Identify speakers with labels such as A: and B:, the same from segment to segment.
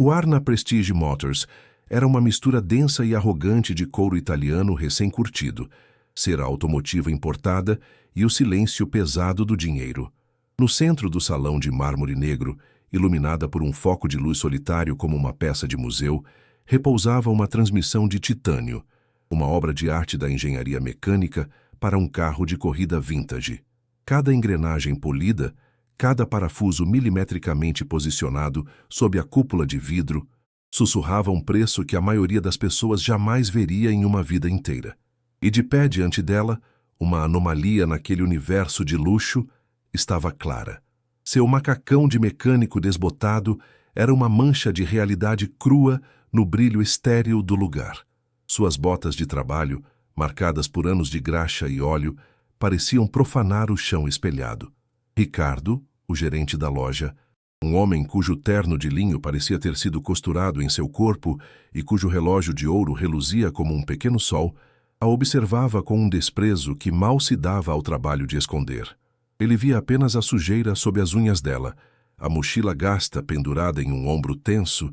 A: O ar na Prestige Motors era uma mistura densa e arrogante de couro italiano recém-curtido, cera automotiva importada e o silêncio pesado do dinheiro. No centro do salão de mármore negro, iluminada por um foco de luz solitário como uma peça de museu, repousava uma transmissão de titânio, uma obra de arte da engenharia mecânica para um carro de corrida vintage. Cada engrenagem polida, cada parafuso milimetricamente posicionado sob a cúpula de vidro, sussurrava um preço que a maioria das pessoas jamais veria em uma vida inteira. E de pé diante dela, uma anomalia naquele universo de luxo, estava Clara. Seu macacão de mecânico desbotado era uma mancha de realidade crua no brilho estéril do lugar. Suas botas de trabalho, marcadas por anos de graxa e óleo, pareciam profanar o chão espelhado. Ricardo, o gerente da loja, um homem cujo terno de linho parecia ter sido costurado em seu corpo e cujo relógio de ouro reluzia como um pequeno sol, a observava com um desprezo que mal se dava ao trabalho de esconder. Ele via apenas a sujeira sob as unhas dela, a mochila gasta pendurada em um ombro tenso,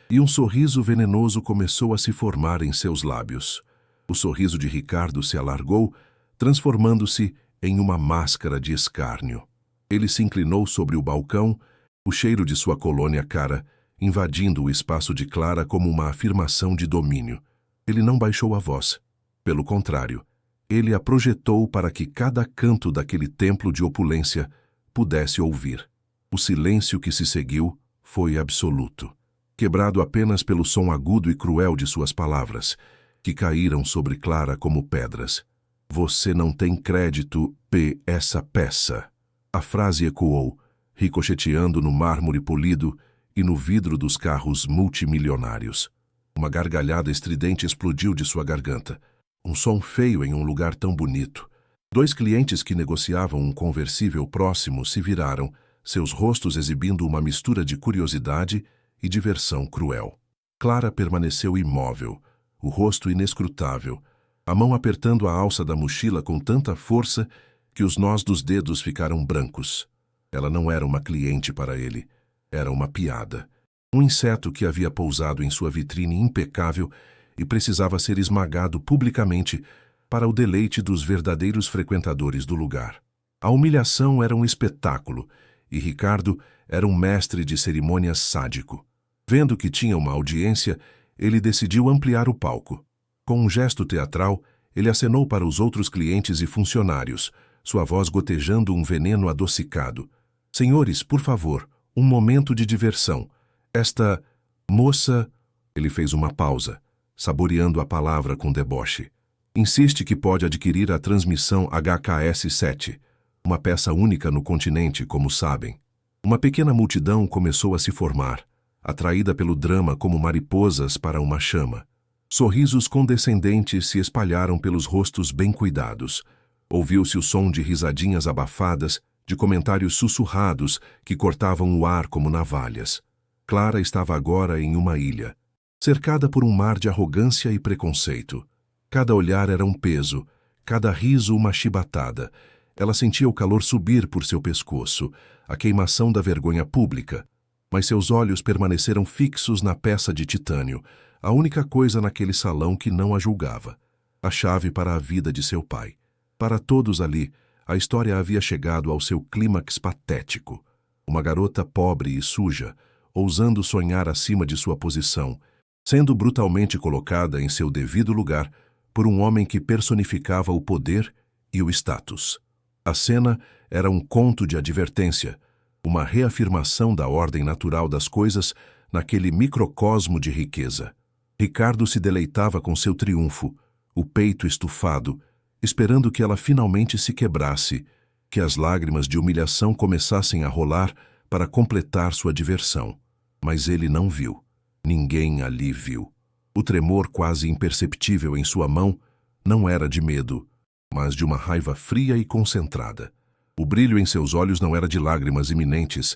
A: e um sorriso venenoso começou a se formar em seus lábios. O sorriso de Ricardo se alargou, transformando-se em uma máscara de escárnio. Ele se inclinou sobre o balcão, o cheiro de sua colônia cara, invadindo o espaço de Clara como uma afirmação de domínio. Ele não baixou a voz. Pelo contrário, ele a projetou para que cada canto daquele templo de opulência pudesse ouvir. O silêncio que se seguiu foi absoluto, quebrado apenas pelo som agudo e cruel de suas palavras, que caíram sobre Clara como pedras. Você não tem crédito p essa peça. A frase ecoou, ricocheteando no mármore polido e no vidro dos carros multimilionários. Uma gargalhada estridente explodiu de sua garganta. Um som feio em um lugar tão bonito. Dois clientes que negociavam um conversível próximo se viraram, seus rostos exibindo uma mistura de curiosidade e diversão cruel. Clara permaneceu imóvel, o rosto inescrutável, a mão apertando a alça da mochila com tanta força que os nós dos dedos ficaram brancos. Ela não era uma cliente para ele, era uma piada. Um inseto que havia pousado em sua vitrine impecável e precisava ser esmagado publicamente para o deleite dos verdadeiros frequentadores do lugar. A humilhação era um espetáculo, e Ricardo era um mestre de cerimônias sádico. Vendo que tinha uma audiência, ele decidiu ampliar o palco. Com um gesto teatral, ele acenou para os outros clientes e funcionários, sua voz gotejando um veneno adocicado. Senhores, por favor, um momento de diversão. Esta moça... Ele fez uma pausa, saboreando a palavra com deboche. Insiste que pode adquirir a transmissão HKS-7, uma peça única no continente, como sabem. Uma pequena multidão começou a se formar, atraída pelo drama como mariposas para uma chama. Sorrisos condescendentes se espalharam pelos rostos bem cuidados. Ouviu-se o som de risadinhas abafadas, de comentários sussurrados que cortavam o ar como navalhas. Clara estava agora em uma ilha, cercada por um mar de arrogância e preconceito. Cada olhar era um peso, cada riso uma chibatada. Ela sentia o calor subir por seu pescoço, a queimação da vergonha pública. Mas seus olhos permaneceram fixos na peça de titânio, a única coisa naquele salão que não a julgava. A chave para a vida de seu pai. Para todos ali, a história havia chegado ao seu clímax patético. Uma garota pobre e suja, ousando sonhar acima de sua posição, sendo brutalmente colocada em seu devido lugar por um homem que personificava o poder e o status. A cena era um conto de advertência, uma reafirmação da ordem natural das coisas naquele microcosmo de riqueza. Ricardo se deleitava com seu triunfo, o peito estufado, esperando que ela finalmente se quebrasse, que as lágrimas de humilhação começassem a rolar para completar sua diversão. Mas ele não viu. Ninguém ali viu. O tremor quase imperceptível em sua mão não era de medo, mas de uma raiva fria e concentrada. O brilho em seus olhos não era de lágrimas iminentes,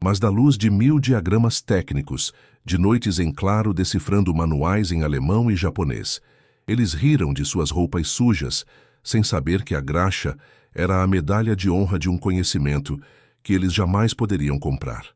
A: mas da luz de 1000 diagramas técnicos, de noites em claro decifrando manuais em alemão e japonês. Eles riram de suas roupas sujas, sem saber que a graxa era a medalha de honra de um conhecimento que eles jamais poderiam comprar.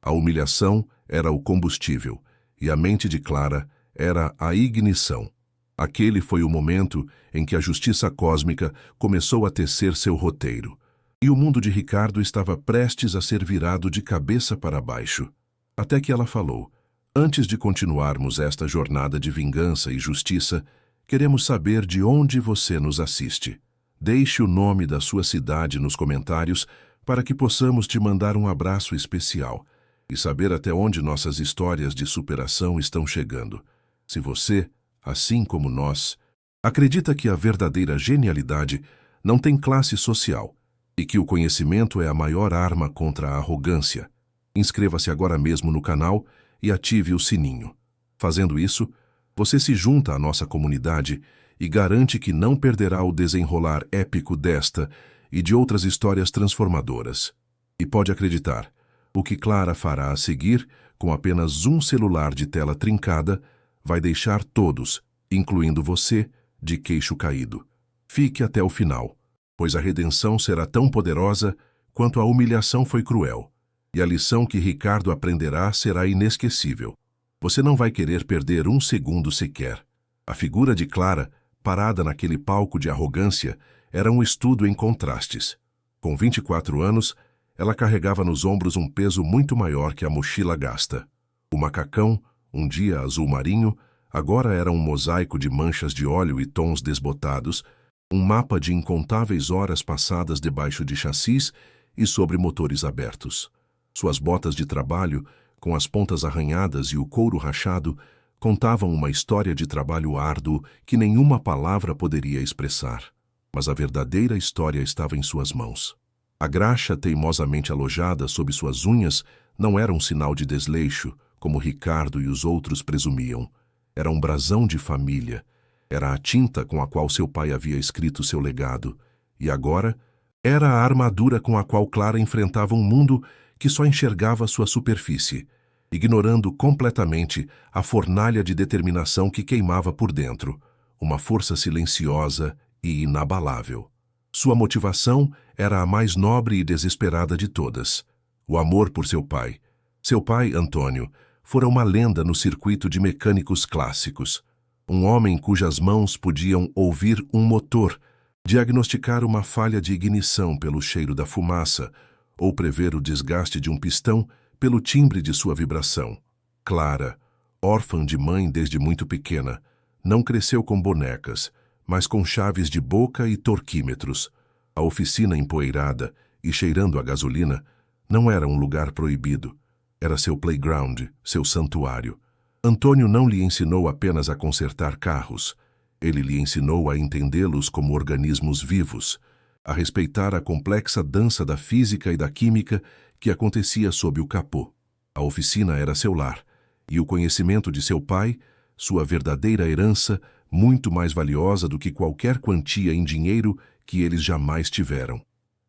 A: A humilhação era o combustível, e a mente de Clara era a ignição. Aquele foi o momento em que a justiça cósmica começou a tecer seu roteiro. E o mundo de Ricardo estava prestes a ser virado de cabeça para baixo. Até que ela falou: antes de continuarmos esta jornada de vingança e justiça, queremos saber de onde você nos assiste. Deixe o nome da sua cidade nos comentários para que possamos te mandar um abraço especial e saber até onde nossas histórias de superação estão chegando. Se você, assim como nós, acredita que a verdadeira genialidade não tem classe social e que o conhecimento é a maior arma contra a arrogância, inscreva-se agora mesmo no canal e ative o sininho. Fazendo isso, você se junta à nossa comunidade e garante que não perderá o desenrolar épico desta e de outras histórias transformadoras. E pode acreditar, o que Clara fará a seguir, com apenas um celular de tela trincada, vai deixar todos, incluindo você, de queixo caído. Fique até o final, pois a redenção será tão poderosa quanto a humilhação foi cruel, e a lição que Ricardo aprenderá será inesquecível. Você não vai querer perder um segundo sequer. A figura de Clara, parada naquele palco de arrogância, era um estudo em contrastes. Com 24 anos, ela carregava nos ombros um peso muito maior que a mochila gasta. O macacão, um dia azul marinho, agora era um mosaico de manchas de óleo e tons desbotados, um mapa de incontáveis horas passadas debaixo de chassis e sobre motores abertos. Suas botas de trabalho, com as pontas arranhadas e o couro rachado, contavam uma história de trabalho árduo que nenhuma palavra poderia expressar. Mas a verdadeira história estava em suas mãos. A graxa teimosamente alojada sob suas unhas não era um sinal de desleixo, como Ricardo e os outros presumiam. Era um brasão de família. Era a tinta com a qual seu pai havia escrito seu legado. E agora, era a armadura com a qual Clara enfrentava um mundo que só enxergava sua superfície, ignorando completamente a fornalha de determinação que queimava por dentro, uma força silenciosa e inabalável. Sua motivação era a mais nobre e desesperada de todas: o amor por seu pai. Seu pai, Antônio, fora uma lenda no circuito de mecânicos clássicos. Um homem cujas mãos podiam ouvir um motor, diagnosticar uma falha de ignição pelo cheiro da fumaça, ou prever o desgaste de um pistão pelo timbre de sua vibração. Clara, órfã de mãe desde muito pequena, não cresceu com bonecas, mas com chaves de boca e torquímetros. A oficina empoeirada e cheirando a gasolina não era um lugar proibido. Era seu playground, seu santuário. Antônio não lhe ensinou apenas a consertar carros. Ele lhe ensinou a entendê-los como organismos vivos, a respeitar a complexa dança da física e da química que acontecia sob o capô. A oficina era seu lar, e o conhecimento de seu pai, sua verdadeira herança, muito mais valiosa do que qualquer quantia em dinheiro que eles jamais tiveram.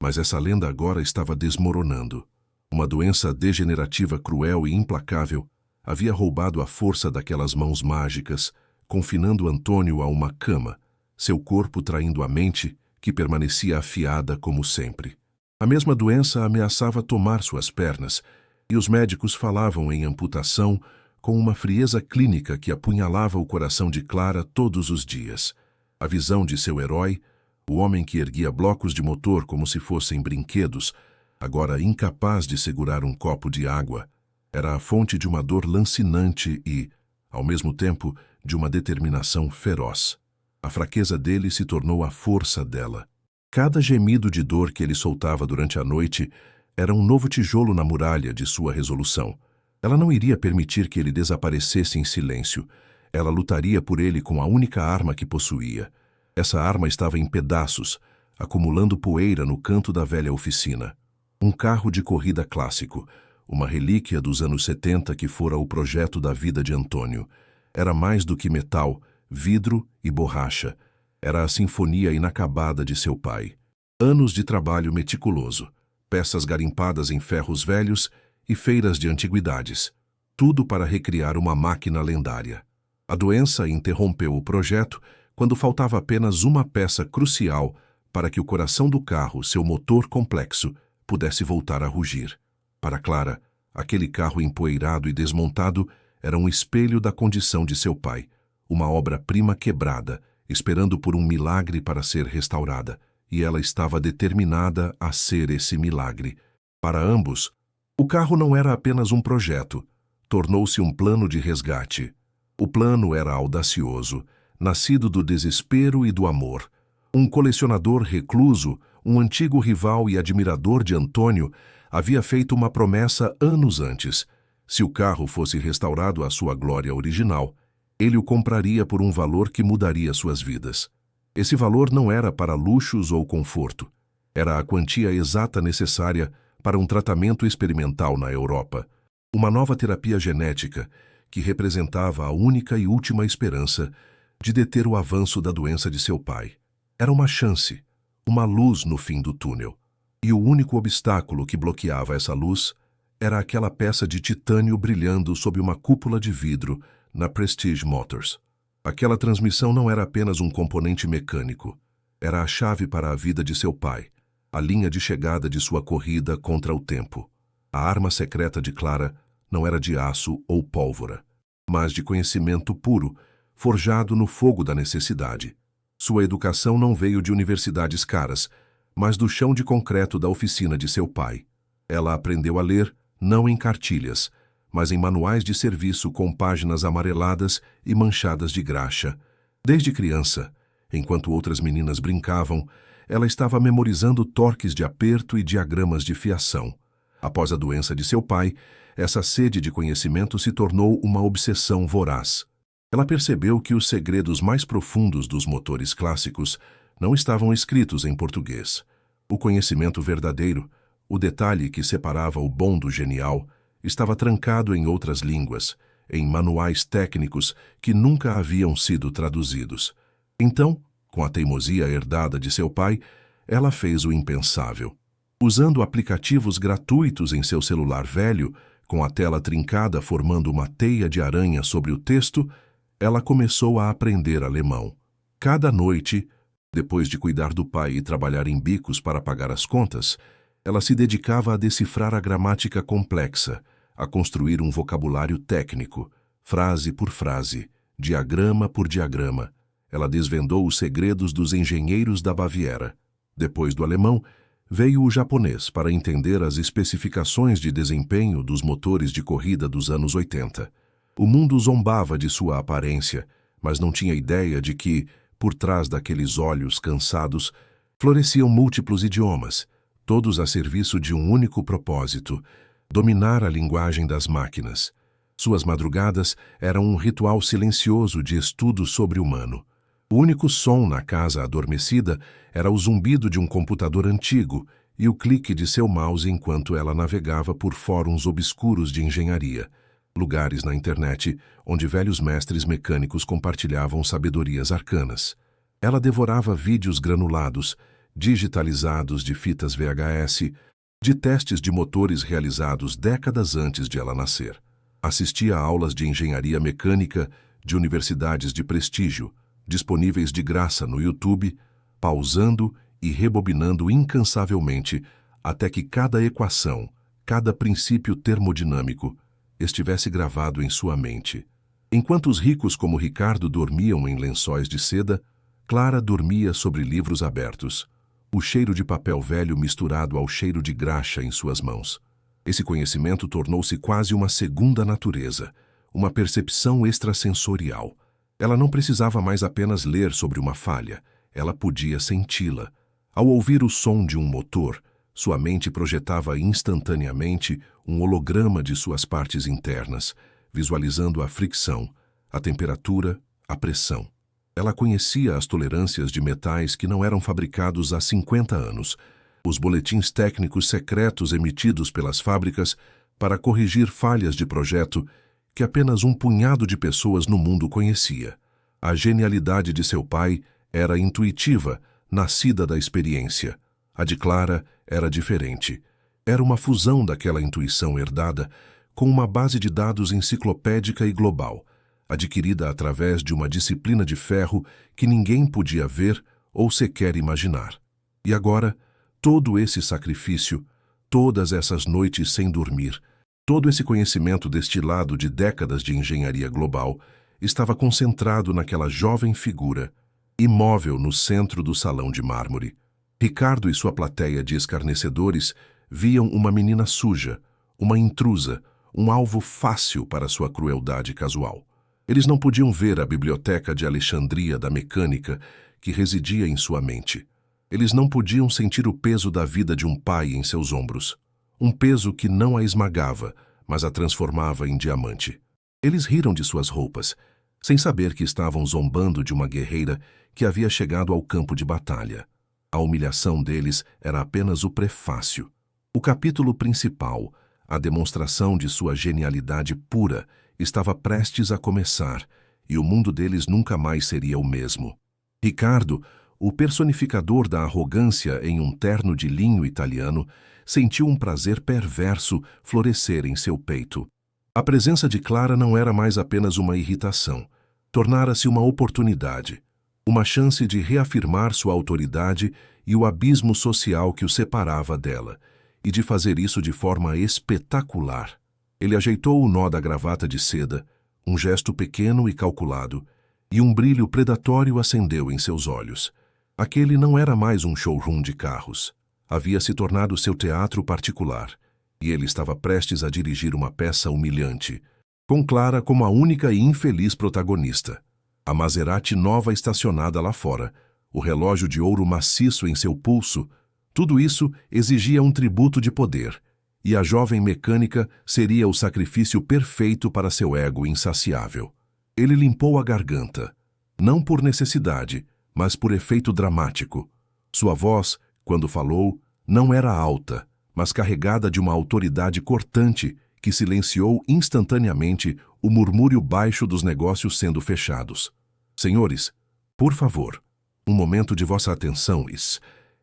A: Mas essa lenda agora estava desmoronando. Uma doença degenerativa cruel e implacável havia roubado a força daquelas mãos mágicas, confinando Antônio a uma cama, seu corpo traindo a mente, que permanecia afiada como sempre. A mesma doença ameaçava tomar suas pernas, e os médicos falavam em amputação com uma frieza clínica que apunhalava o coração de Clara todos os dias. A visão de seu herói, o homem que erguia blocos de motor como se fossem brinquedos, agora incapaz de segurar um copo de água, era a fonte de uma dor lancinante e, ao mesmo tempo, de uma determinação feroz. A fraqueza dele se tornou a força dela. Cada gemido de dor que ele soltava durante a noite era um novo tijolo na muralha de sua resolução. Ela não iria permitir que ele desaparecesse em silêncio. Ela lutaria por ele com a única arma que possuía. Essa arma estava em pedaços, acumulando poeira no canto da velha oficina. Um carro de corrida clássico, uma relíquia dos anos 70 que fora o projeto da vida de Antônio. Era mais do que metal, vidro e borracha. Era a sinfonia inacabada de seu pai. Anos de trabalho meticuloso, peças garimpadas em ferros velhos e feiras de antiguidades. Tudo para recriar uma máquina lendária. A doença interrompeu o projeto quando faltava apenas uma peça crucial para que o coração do carro, seu motor complexo, pudesse voltar a rugir. Para Clara, aquele carro empoeirado e desmontado era um espelho da condição de seu pai, uma obra-prima quebrada, esperando por um milagre para ser restaurada, e ela estava determinada a ser esse milagre. Para ambos, o carro não era apenas um projeto, tornou-se um plano de resgate. O plano era audacioso, nascido do desespero e do amor. Um colecionador recluso, um antigo rival e admirador de Antônio, havia feito uma promessa anos antes. Se o carro fosse restaurado à sua glória original, ele o compraria por um valor que mudaria suas vidas. Esse valor não era para luxos ou conforto. Era a quantia exata necessária para um tratamento experimental na Europa. Uma nova terapia genética que representava a única e última esperança de deter o avanço da doença de seu pai. Era uma chance, uma luz no fim do túnel. E o único obstáculo que bloqueava essa luz era aquela peça de titânio brilhando sob uma cúpula de vidro na Prestige Motors. Aquela transmissão não era apenas um componente mecânico, era a chave para a vida de seu pai, a linha de chegada de sua corrida contra o tempo. A arma secreta de Clara não era de aço ou pólvora, mas de conhecimento puro, forjado no fogo da necessidade. Sua educação não veio de universidades caras, mas do chão de concreto da oficina de seu pai. Ela aprendeu a ler, não em cartilhas, mas em manuais de serviço com páginas amareladas e manchadas de graxa. Desde criança, enquanto outras meninas brincavam, ela estava memorizando torques de aperto e diagramas de fiação. Após a doença de seu pai, essa sede de conhecimento se tornou uma obsessão voraz. Ela percebeu que os segredos mais profundos dos motores clássicos não estavam escritos em português. O conhecimento verdadeiro, o detalhe que separava o bom do genial, estava trancado em outras línguas, em manuais técnicos que nunca haviam sido traduzidos. Então, com a teimosia herdada de seu pai, ela fez o impensável. Usando aplicativos gratuitos em seu celular velho, com a tela trincada formando uma teia de aranha sobre o texto, ela começou a aprender alemão. Cada noite, depois de cuidar do pai e trabalhar em bicos para pagar as contas, ela se dedicava a decifrar a gramática complexa, a construir um vocabulário técnico, frase por frase, diagrama por diagrama. Ela desvendou os segredos dos engenheiros da Baviera. Depois do alemão, veio o japonês para entender as especificações de desempenho dos motores de corrida dos anos 80. O mundo zombava de sua aparência, mas não tinha ideia de que, por trás daqueles olhos cansados, floresciam múltiplos idiomas, todos a serviço de um único propósito: dominar a linguagem das máquinas. Suas madrugadas eram um ritual silencioso de estudo sobre-humano. O único som na casa adormecida era o zumbido de um computador antigo e o clique de seu mouse enquanto ela navegava por fóruns obscuros de engenharia, lugares na internet onde velhos mestres mecânicos compartilhavam sabedorias arcanas. Ela devorava vídeos granulados, digitalizados de fitas VHS, de testes de motores realizados décadas antes de ela nascer. Assistia a aulas de engenharia mecânica de universidades de prestígio, disponíveis de graça no YouTube, pausando e rebobinando incansavelmente até que cada equação, cada princípio termodinâmico estivesse gravado em sua mente. Enquanto os ricos como Ricardo dormiam em lençóis de seda, Clara dormia sobre livros abertos, o cheiro de papel velho misturado ao cheiro de graxa em suas mãos. Esse conhecimento tornou-se quase uma segunda natureza, uma percepção extrasensorial. Ela não precisava mais apenas ler sobre uma falha, ela podia senti-la. Ao ouvir o som de um motor, sua mente projetava instantaneamente um holograma de suas partes internas, visualizando a fricção, a temperatura, a pressão. Ela conhecia as tolerâncias de metais que não eram fabricados há 50 anos, os boletins técnicos secretos emitidos pelas fábricas para corrigir falhas de projeto que apenas um punhado de pessoas no mundo conhecia. A genialidade de seu pai era intuitiva, nascida da experiência. A de Clara era diferente. Era uma fusão daquela intuição herdada com uma base de dados enciclopédica e global, adquirida através de uma disciplina de ferro que ninguém podia ver ou sequer imaginar. E agora, todo esse sacrifício, todas essas noites sem dormir, Todo esse conhecimento destilado de décadas de engenharia global estava concentrado naquela jovem figura, imóvel no centro do salão de mármore. Ricardo e sua plateia de escarnecedores viam uma menina suja, uma intrusa, um alvo fácil para sua crueldade casual. Eles não podiam ver a biblioteca de Alexandria da mecânica que residia em sua mente. Eles não podiam sentir o peso da vida de um pai em seus ombros. Um peso que não a esmagava, mas a transformava em diamante. Eles riram de suas roupas, sem saber que estavam zombando de uma guerreira que havia chegado ao campo de batalha. A humilhação deles era apenas o prefácio. O capítulo principal, a demonstração de sua genialidade pura, estava prestes a começar, e o mundo deles nunca mais seria o mesmo. Ricardo, o personificador da arrogância em um terno de linho italiano, sentiu um prazer perverso florescer em seu peito. A presença de Clara não era mais apenas uma irritação. Tornara-se uma oportunidade, uma chance de reafirmar sua autoridade e o abismo social que o separava dela, e de fazer isso de forma espetacular. Ele ajeitou o nó da gravata de seda, um gesto pequeno e calculado, e um brilho predatório acendeu em seus olhos. Aquele não era mais um showroom de carros. Havia se tornado seu teatro particular, e ele estava prestes a dirigir uma peça humilhante, com Clara como a única e infeliz protagonista. A Maserati nova estacionada lá fora, o relógio de ouro maciço em seu pulso, tudo isso exigia um tributo de poder, e a jovem mecânica seria o sacrifício perfeito para seu ego insaciável. Ele limpou a garganta, não por necessidade, mas por efeito dramático. Sua voz, quando falou, não era alta, mas carregada de uma autoridade cortante que silenciou instantaneamente o murmúrio baixo dos negócios sendo fechados. Senhores, por favor, um momento de vossa atenção.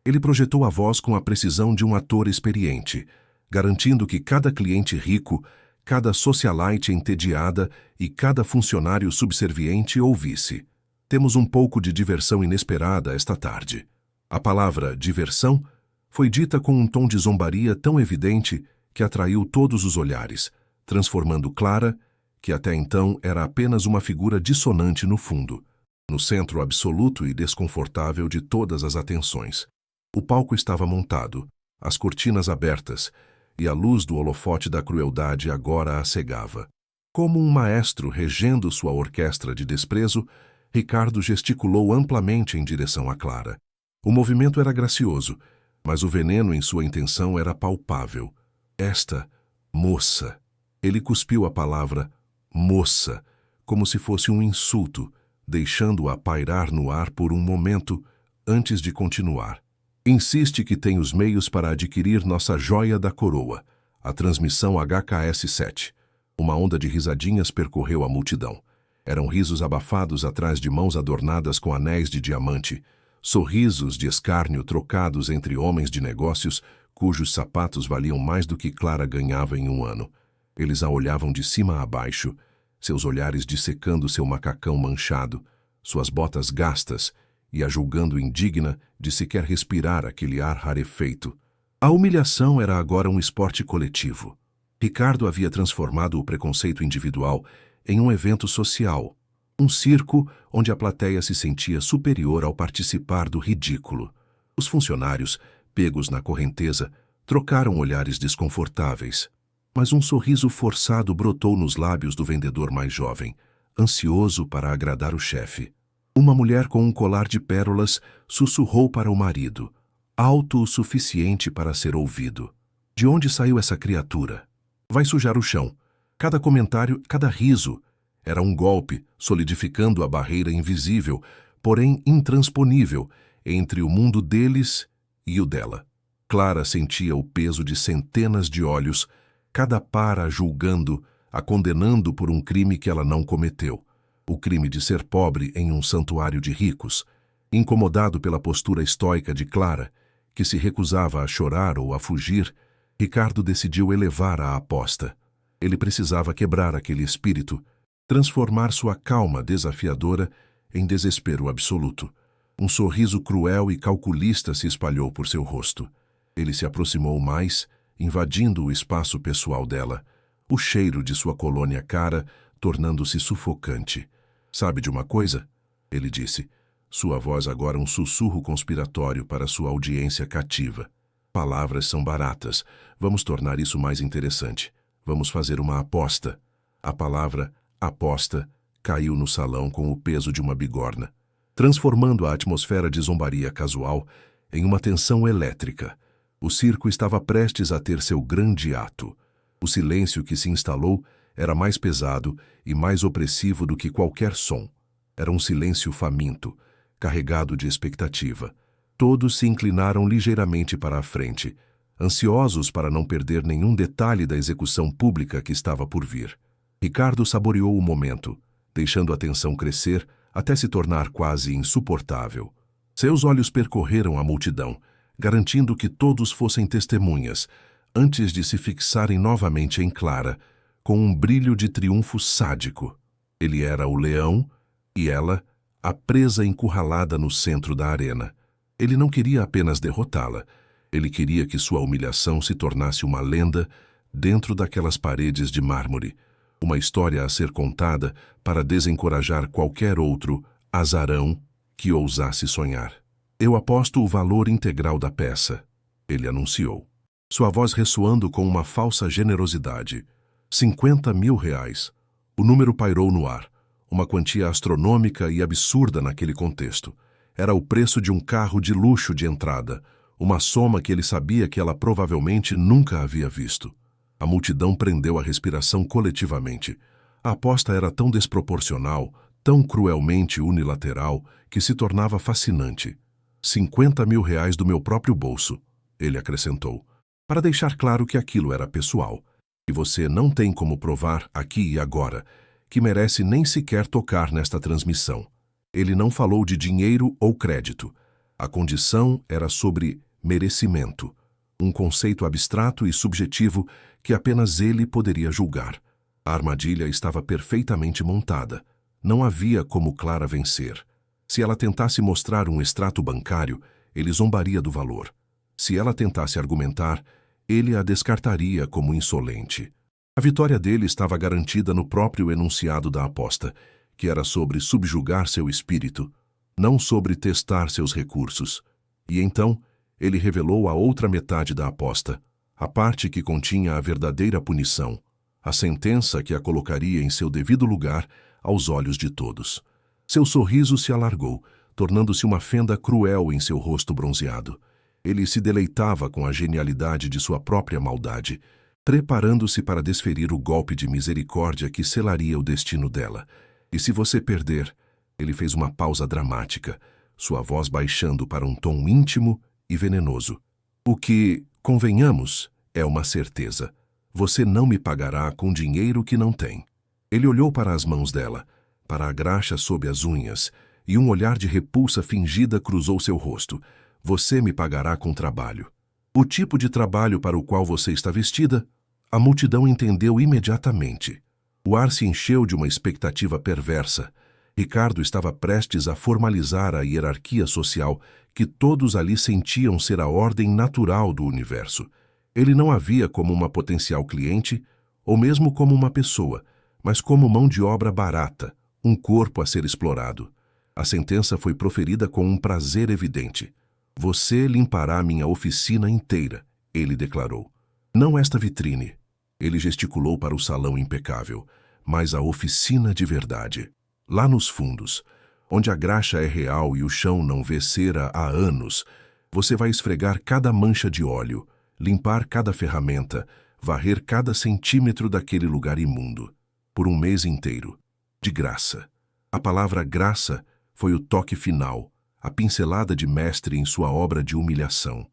A: Ele projetou a voz com a precisão de um ator experiente, garantindo que cada cliente rico, cada socialite entediada e cada funcionário subserviente ouvisse. Temos um pouco de diversão inesperada esta tarde. A palavra diversão foi dita com um tom de zombaria tão evidente que atraiu todos os olhares, transformando Clara, que até então era apenas uma figura dissonante no fundo, no centro absoluto e desconfortável de todas as atenções. O palco estava montado, as cortinas abertas, e a luz do holofote da crueldade agora a cegava. Como um maestro regendo sua orquestra de desprezo, Ricardo gesticulou amplamente em direção a Clara. O movimento era gracioso, mas o veneno em sua intenção era palpável. Esta moça. Ele cuspiu a palavra moça, como se fosse um insulto, deixando-a pairar no ar por um momento antes de continuar. Insiste que tem os meios para adquirir nossa joia da coroa, a transmissão HKS-7. Uma onda de risadinhas percorreu a multidão. Eram risos abafados atrás de mãos adornadas com anéis de diamante, sorrisos de escárnio trocados entre homens de negócios cujos sapatos valiam mais do que Clara ganhava em um ano. Eles a olhavam de cima a baixo, seus olhares dissecando seu macacão manchado, suas botas gastas, e a julgando indigna de sequer respirar aquele ar rarefeito. A humilhação era agora um esporte coletivo. Ricardo havia transformado o preconceito individual em um evento social, um circo onde a plateia se sentia superior ao participar do ridículo. Os funcionários, pegos na correnteza, trocaram olhares desconfortáveis, mas um sorriso forçado brotou nos lábios do vendedor mais jovem, ansioso para agradar o chefe. Uma mulher com um colar de pérolas sussurrou para o marido, alto o suficiente para ser ouvido. De onde saiu essa criatura? Vai sujar o chão. Cada comentário, cada riso, era um golpe, solidificando a barreira invisível, porém intransponível, entre o mundo deles e o dela. Clara sentia o peso de centenas de olhos, cada par a julgando, a condenando por um crime que ela não cometeu. O crime de ser pobre em um santuário de ricos. Incomodado pela postura estoica de Clara, que se recusava a chorar ou a fugir, Ricardo decidiu elevar a aposta. Ele precisava quebrar aquele espírito, transformar sua calma desafiadora em desespero absoluto. Um sorriso cruel e calculista se espalhou por seu rosto. Ele se aproximou mais, invadindo o espaço pessoal dela, o cheiro de sua colônia cara tornando-se sufocante. "Sabe de uma coisa?" ele disse. Sua voz agora um sussurro conspiratório para sua audiência cativa. "Palavras são baratas. Vamos tornar isso mais interessante. Vamos fazer uma aposta." A palavra aposta caiu no salão com o peso de uma bigorna, transformando a atmosfera de zombaria casual em uma tensão elétrica. O circo estava prestes a ter seu grande ato. O silêncio que se instalou era mais pesado e mais opressivo do que qualquer som. Era um silêncio faminto, carregado de expectativa. Todos se inclinaram ligeiramente para a frente, ansiosos para não perder nenhum detalhe da execução pública que estava por vir. Ricardo saboreou o momento, deixando a tensão crescer até se tornar quase insuportável. Seus olhos percorreram a multidão, garantindo que todos fossem testemunhas, antes de se fixarem novamente em Clara, com um brilho de triunfo sádico. Ele era o leão e ela, a presa encurralada no centro da arena. Ele não queria apenas derrotá-la, ele queria que sua humilhação se tornasse uma lenda dentro daquelas paredes de mármore, uma história a ser contada para desencorajar qualquer outro azarão que ousasse sonhar. "Eu aposto o valor integral da peça", ele anunciou, sua voz ressoando com uma falsa generosidade. R$ 50.000. O número pairou no ar, uma quantia astronômica e absurda naquele contexto. Era o preço de um carro de luxo de entrada, uma soma que ele sabia que ela provavelmente nunca havia visto. A multidão prendeu a respiração coletivamente. A aposta era tão desproporcional, tão cruelmente unilateral, que se tornava fascinante. R$ 50.000 do meu próprio bolso, ele acrescentou, para deixar claro que aquilo era pessoal. E você não tem como provar, aqui e agora, que merece nem sequer tocar nesta transmissão. Ele não falou de dinheiro ou crédito. A condição era sobre merecimento, um conceito abstrato e subjetivo que apenas ele poderia julgar. A armadilha estava perfeitamente montada. Não havia como Clara vencer. Se ela tentasse mostrar um extrato bancário, ele zombaria do valor. Se ela tentasse argumentar, ele a descartaria como insolente. A vitória dele estava garantida no próprio enunciado da aposta, que era sobre subjugar seu espírito, não sobre testar seus recursos. E então, ele revelou a outra metade da aposta, a parte que continha a verdadeira punição, a sentença que a colocaria em seu devido lugar aos olhos de todos. Seu sorriso se alargou, tornando-se uma fenda cruel em seu rosto bronzeado. Ele se deleitava com a genialidade de sua própria maldade, preparando-se para desferir o golpe de misericórdia que selaria o destino dela. "E se você perder?" Ele fez uma pausa dramática, sua voz baixando para um tom íntimo e venenoso. "O que, convenhamos, é uma certeza. Você não me pagará com dinheiro que não tem." Ele olhou para as mãos dela, para a graxa sob as unhas, e um olhar de repulsa fingida cruzou seu rosto. "Você me pagará com trabalho." "O tipo de trabalho para o qual você está vestida?" A multidão entendeu imediatamente. O ar se encheu de uma expectativa perversa. Ricardo estava prestes a formalizar a hierarquia social que todos ali sentiam ser a ordem natural do universo. Ele não a via como uma potencial cliente, ou mesmo como uma pessoa, mas como mão de obra barata, um corpo a ser explorado. A sentença foi proferida com um prazer evidente. "Você limpará minha oficina inteira", ele declarou. "Não esta vitrine", ele gesticulou para o salão impecável, "mas a oficina de verdade. Lá nos fundos, onde a graxa é real e o chão não vê cera há anos, você vai esfregar cada mancha de óleo, limpar cada ferramenta, varrer cada centímetro daquele lugar imundo, por um mês inteiro, de graça." A palavra graça foi o toque final, a pincelada de mestre em sua obra de humilhação.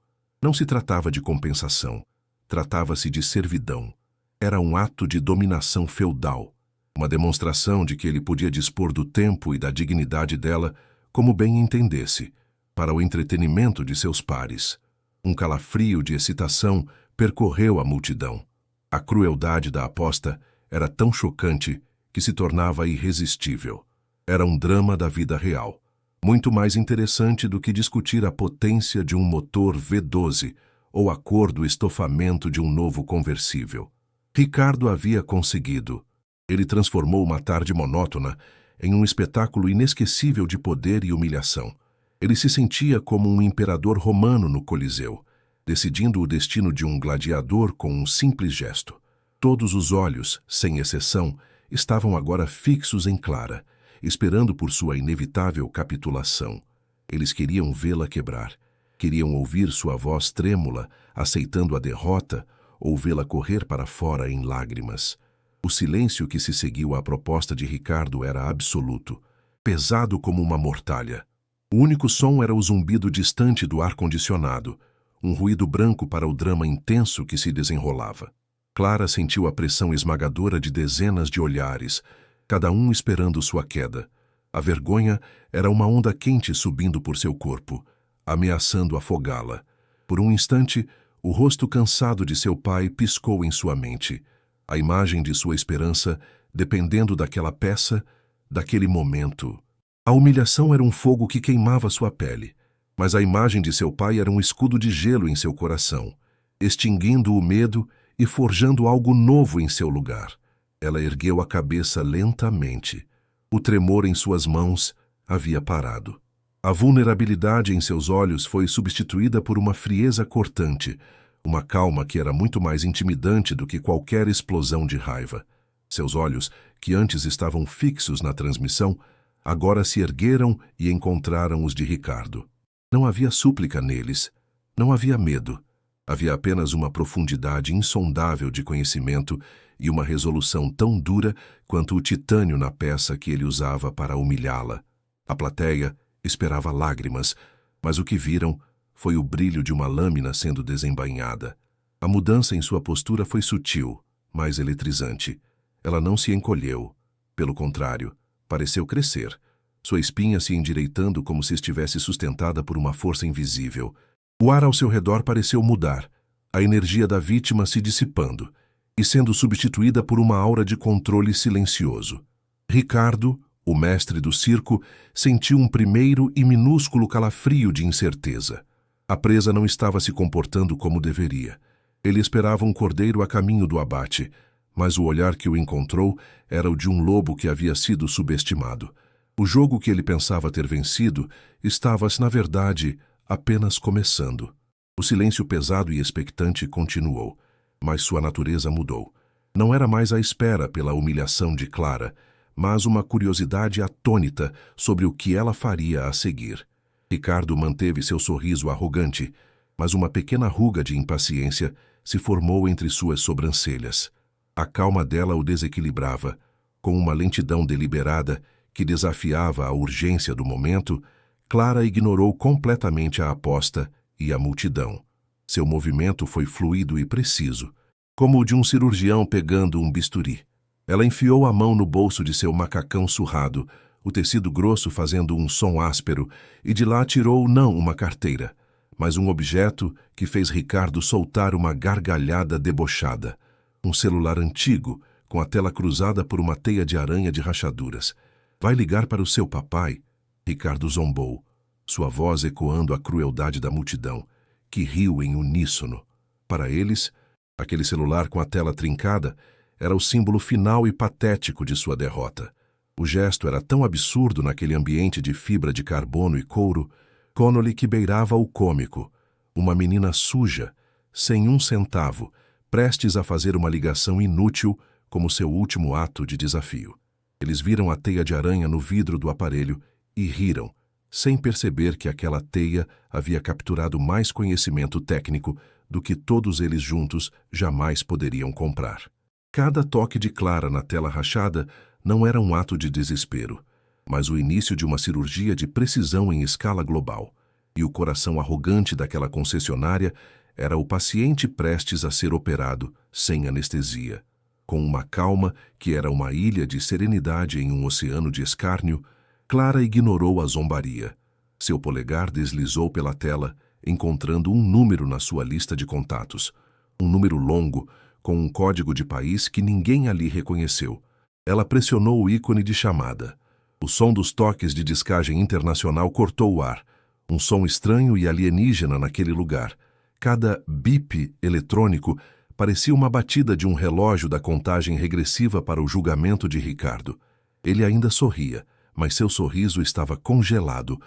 A: Não se tratava de compensação, tratava-se de servidão. Era um ato de dominação feudal, uma demonstração de que ele podia dispor do tempo e da dignidade dela como bem entendesse, para o entretenimento de seus pares. Um calafrio de excitação percorreu a multidão. A crueldade da aposta era tão chocante que se tornava irresistível. Era um drama da vida real, muito mais interessante do que discutir a potência de um motor V12 ou a cor do estofamento de um novo conversível. Ricardo havia conseguido. Ele transformou uma tarde monótona em um espetáculo inesquecível de poder e humilhação. Ele se sentia como um imperador romano no Coliseu, decidindo o destino de um gladiador com um simples gesto. Todos os olhos, sem exceção, estavam agora fixos em Clara, esperando por sua inevitável capitulação. Eles queriam vê-la quebrar. Queriam ouvir sua voz trêmula, aceitando a derrota, ou vê-la correr para fora em lágrimas. O silêncio que se seguiu à proposta de Ricardo era absoluto, pesado como uma mortalha. O único som era o zumbido distante do ar-condicionado, um ruído branco para o drama intenso que se desenrolava. Clara sentiu a pressão esmagadora de dezenas de olhares, cada um esperando sua queda. A vergonha era uma onda quente subindo por seu corpo, ameaçando afogá-la. Por um instante, o rosto cansado de seu pai piscou em sua mente. A imagem de sua esperança, dependendo daquela peça, daquele momento. A humilhação era um fogo que queimava sua pele, mas a imagem de seu pai era um escudo de gelo em seu coração, extinguindo o medo e forjando algo novo em seu lugar. Ela ergueu a cabeça lentamente. O tremor em suas mãos havia parado. A vulnerabilidade em seus olhos foi substituída por uma frieza cortante, uma calma que era muito mais intimidante do que qualquer explosão de raiva. Seus olhos, que antes estavam fixos na transmissão, agora se ergueram e encontraram os de Ricardo. Não havia súplica neles, não havia medo. Havia apenas uma profundidade insondável de conhecimento e uma resolução tão dura quanto o titânio na peça que ele usava para humilhá-la. A plateia esperava lágrimas, mas o que viram foi o brilho de uma lâmina sendo desembainhada. A mudança em sua postura foi sutil, mas eletrizante. Ela não se encolheu. Pelo contrário, pareceu crescer, sua espinha se endireitando como se estivesse sustentada por uma força invisível. O ar ao seu redor pareceu mudar, a energia da vítima se dissipando e sendo substituída por uma aura de controle silencioso. Ricardo, o mestre do circo, sentiu um primeiro e minúsculo calafrio de incerteza. A presa não estava se comportando como deveria. Ele esperava um cordeiro a caminho do abate, mas o olhar que o encontrou era o de um lobo que havia sido subestimado. O jogo que ele pensava ter vencido estava, na verdade, apenas começando. O silêncio pesado e expectante continuou, mas sua natureza mudou. Não era mais a espera pela humilhação de Clara, mas uma curiosidade atônita sobre o que ela faria a seguir. Ricardo manteve seu sorriso arrogante, mas uma pequena ruga de impaciência se formou entre suas sobrancelhas. A calma dela o desequilibrava, com uma lentidão deliberada que desafiava a urgência do momento. Clara ignorou completamente a aposta e a multidão. Seu movimento foi fluido e preciso, como o de um cirurgião pegando um bisturi. Ela enfiou a mão no bolso de seu macacão surrado, o tecido grosso fazendo um som áspero, e de lá tirou não uma carteira, mas um objeto que fez Ricardo soltar uma gargalhada debochada. Um celular antigo, com a tela cruzada por uma teia de aranha de rachaduras. "Vai ligar para o seu papai?" Ricardo zombou, sua voz ecoando a crueldade da multidão, que riu em uníssono. Para eles, aquele celular com a tela trincada era o símbolo final e patético de sua derrota. O gesto era tão absurdo naquele ambiente de fibra de carbono e couro, Connolly, que beirava o cômico. Uma menina suja, sem um centavo, prestes a fazer uma ligação inútil como seu último ato de desafio. Eles viram a teia de aranha no vidro do aparelho e riram, sem perceber que aquela teia havia capturado mais conhecimento técnico do que todos eles juntos jamais poderiam comprar. Cada toque de Clara na tela rachada não era um ato de desespero, mas o início de uma cirurgia de precisão em escala global. E o coração arrogante daquela concessionária era o paciente prestes a ser operado, sem anestesia. Com uma calma que era uma ilha de serenidade em um oceano de escárnio, Clara ignorou a zombaria. Seu polegar deslizou pela tela, encontrando um número na sua lista de contatos. Um número longo, com um código de país que ninguém ali reconheceu. Ela pressionou o ícone de chamada. O som dos toques de discagem internacional cortou o ar. Um som estranho e alienígena naquele lugar. Cada bip eletrônico Parecia uma batida de um relógio da contagem regressiva para o julgamento de Ricardo. Ele ainda sorria, mas seu sorriso estava congelado,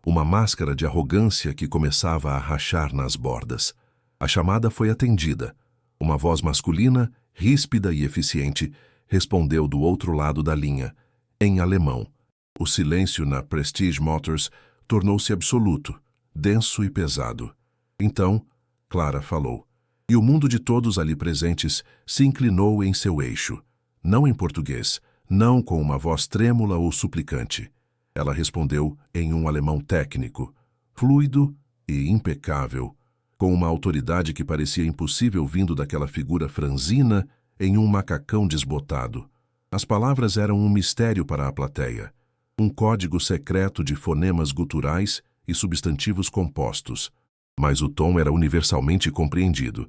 A: uma máscara de arrogância que começava a rachar nas bordas. A chamada foi atendida. Uma voz masculina, ríspida e eficiente, respondeu do outro lado da linha, em alemão. O silêncio na Prestige Motors tornou-se absoluto, denso e pesado. Então, Clara falou, e o mundo de todos ali presentes se inclinou em seu eixo, não em português, não com uma voz trêmula ou suplicante. Ela respondeu em um alemão técnico, fluido e impecável, com uma autoridade que parecia impossível vindo daquela figura franzina em um macacão desbotado. As palavras eram um mistério para a plateia, um código secreto de fonemas guturais e substantivos compostos. Mas o tom era universalmente compreendido.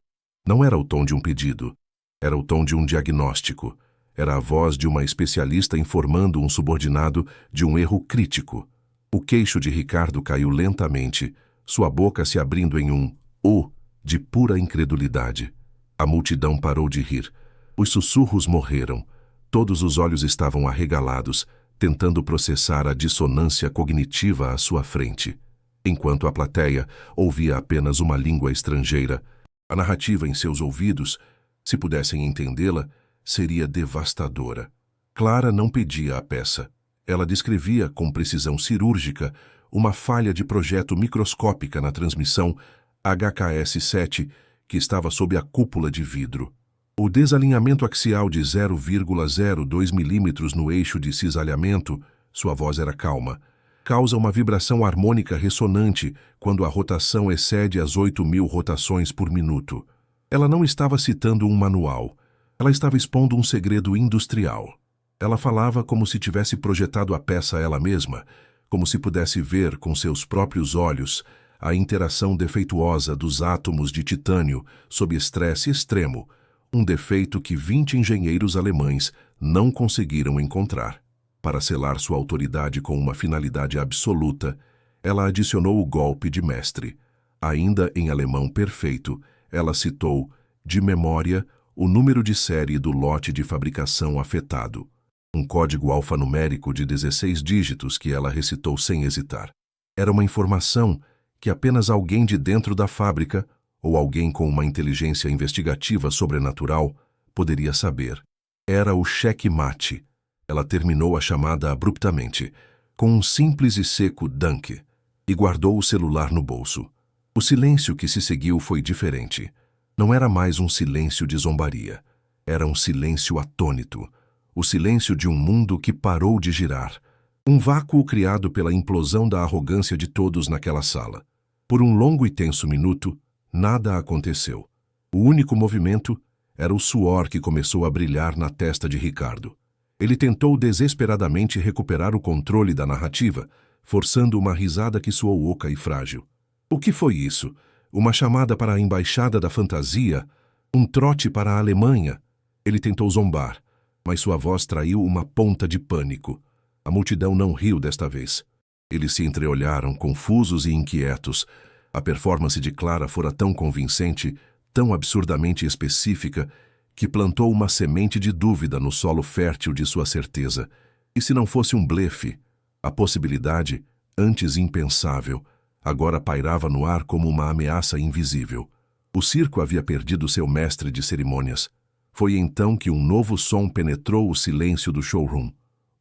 A: Não era o tom de um pedido, era o tom de um diagnóstico. Era a voz de uma especialista informando um subordinado de um erro crítico. O queixo de Ricardo caiu lentamente, sua boca se abrindo em um "o" de pura incredulidade. A multidão parou de rir. Os sussurros morreram. Todos os olhos estavam arregalados, tentando processar a dissonância cognitiva à sua frente. Enquanto a plateia ouvia apenas uma língua estrangeira, a narrativa em seus ouvidos, se pudessem entendê-la, seria devastadora. Clara não pedia a peça. Ela descrevia, com precisão cirúrgica, uma falha de projeto microscópica na transmissão HKS-7 que estava sob a cúpula de vidro. O desalinhamento axial de 0,02 milímetros no eixo de cisalhamento, sua voz era calma, causa uma vibração harmônica ressonante quando a rotação excede as 8.000 rotações por minuto. Ela não estava citando um manual. Ela estava expondo um segredo industrial. Ela falava como se tivesse projetado a peça ela mesma, como se pudesse ver com seus próprios olhos a interação defeituosa dos átomos de titânio sob estresse extremo, um defeito que 20 engenheiros alemães não conseguiram encontrar. Para selar sua autoridade com uma finalidade absoluta, ela adicionou o golpe de mestre. Ainda em alemão perfeito, ela citou, de memória, o número de série do lote de fabricação afetado. Um código alfanumérico de 16 dígitos que ela recitou sem hesitar. Era uma informação que apenas alguém de dentro da fábrica, ou alguém com uma inteligência investigativa sobrenatural, poderia saber. Era o cheque-mate. Ela terminou a chamada abruptamente, com um simples e seco "danke", e guardou o celular no bolso. O silêncio que se seguiu foi diferente. Não era mais um silêncio de zombaria. Era um silêncio atônito. O silêncio de um mundo que parou de girar. Um vácuo criado pela implosão da arrogância de todos naquela sala. Por um longo e tenso minuto, nada aconteceu. O único movimento era o suor que começou a brilhar na testa de Ricardo. Ele tentou desesperadamente recuperar o controle da narrativa, forçando uma risada que soou oca e frágil. O que foi isso? Uma chamada para a embaixada da fantasia? Um trote para a Alemanha? Ele tentou zombar, mas sua voz traiu uma ponta de pânico. A multidão não riu desta vez. Eles se entreolharam, confusos e inquietos. A performance de Clara fora tão convincente, tão absurdamente específica, que plantou uma semente de dúvida no solo fértil de sua certeza. E se não fosse um blefe? A possibilidade, antes impensável, agora pairava no ar como uma ameaça invisível. O circo havia perdido seu mestre de cerimônias. Foi então que um novo som penetrou o silêncio do showroom.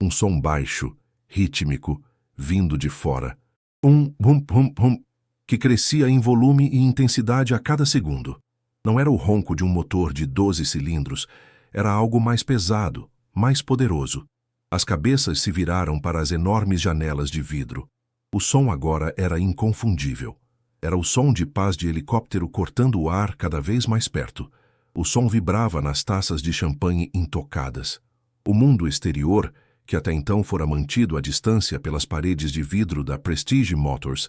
A: Um som baixo, rítmico, vindo de fora. Um bum-bum-bum, que crescia em volume e intensidade a cada segundo. Não era o ronco de um motor de 12 cilindros, era algo mais pesado, mais poderoso. As cabeças se viraram para as enormes janelas de vidro. O som agora era inconfundível. Era o som de pás de helicóptero cortando o ar cada vez mais perto. O som vibrava nas taças de champanhe intocadas. O mundo exterior, que até então fora mantido à distância pelas paredes de vidro da Prestige Motors,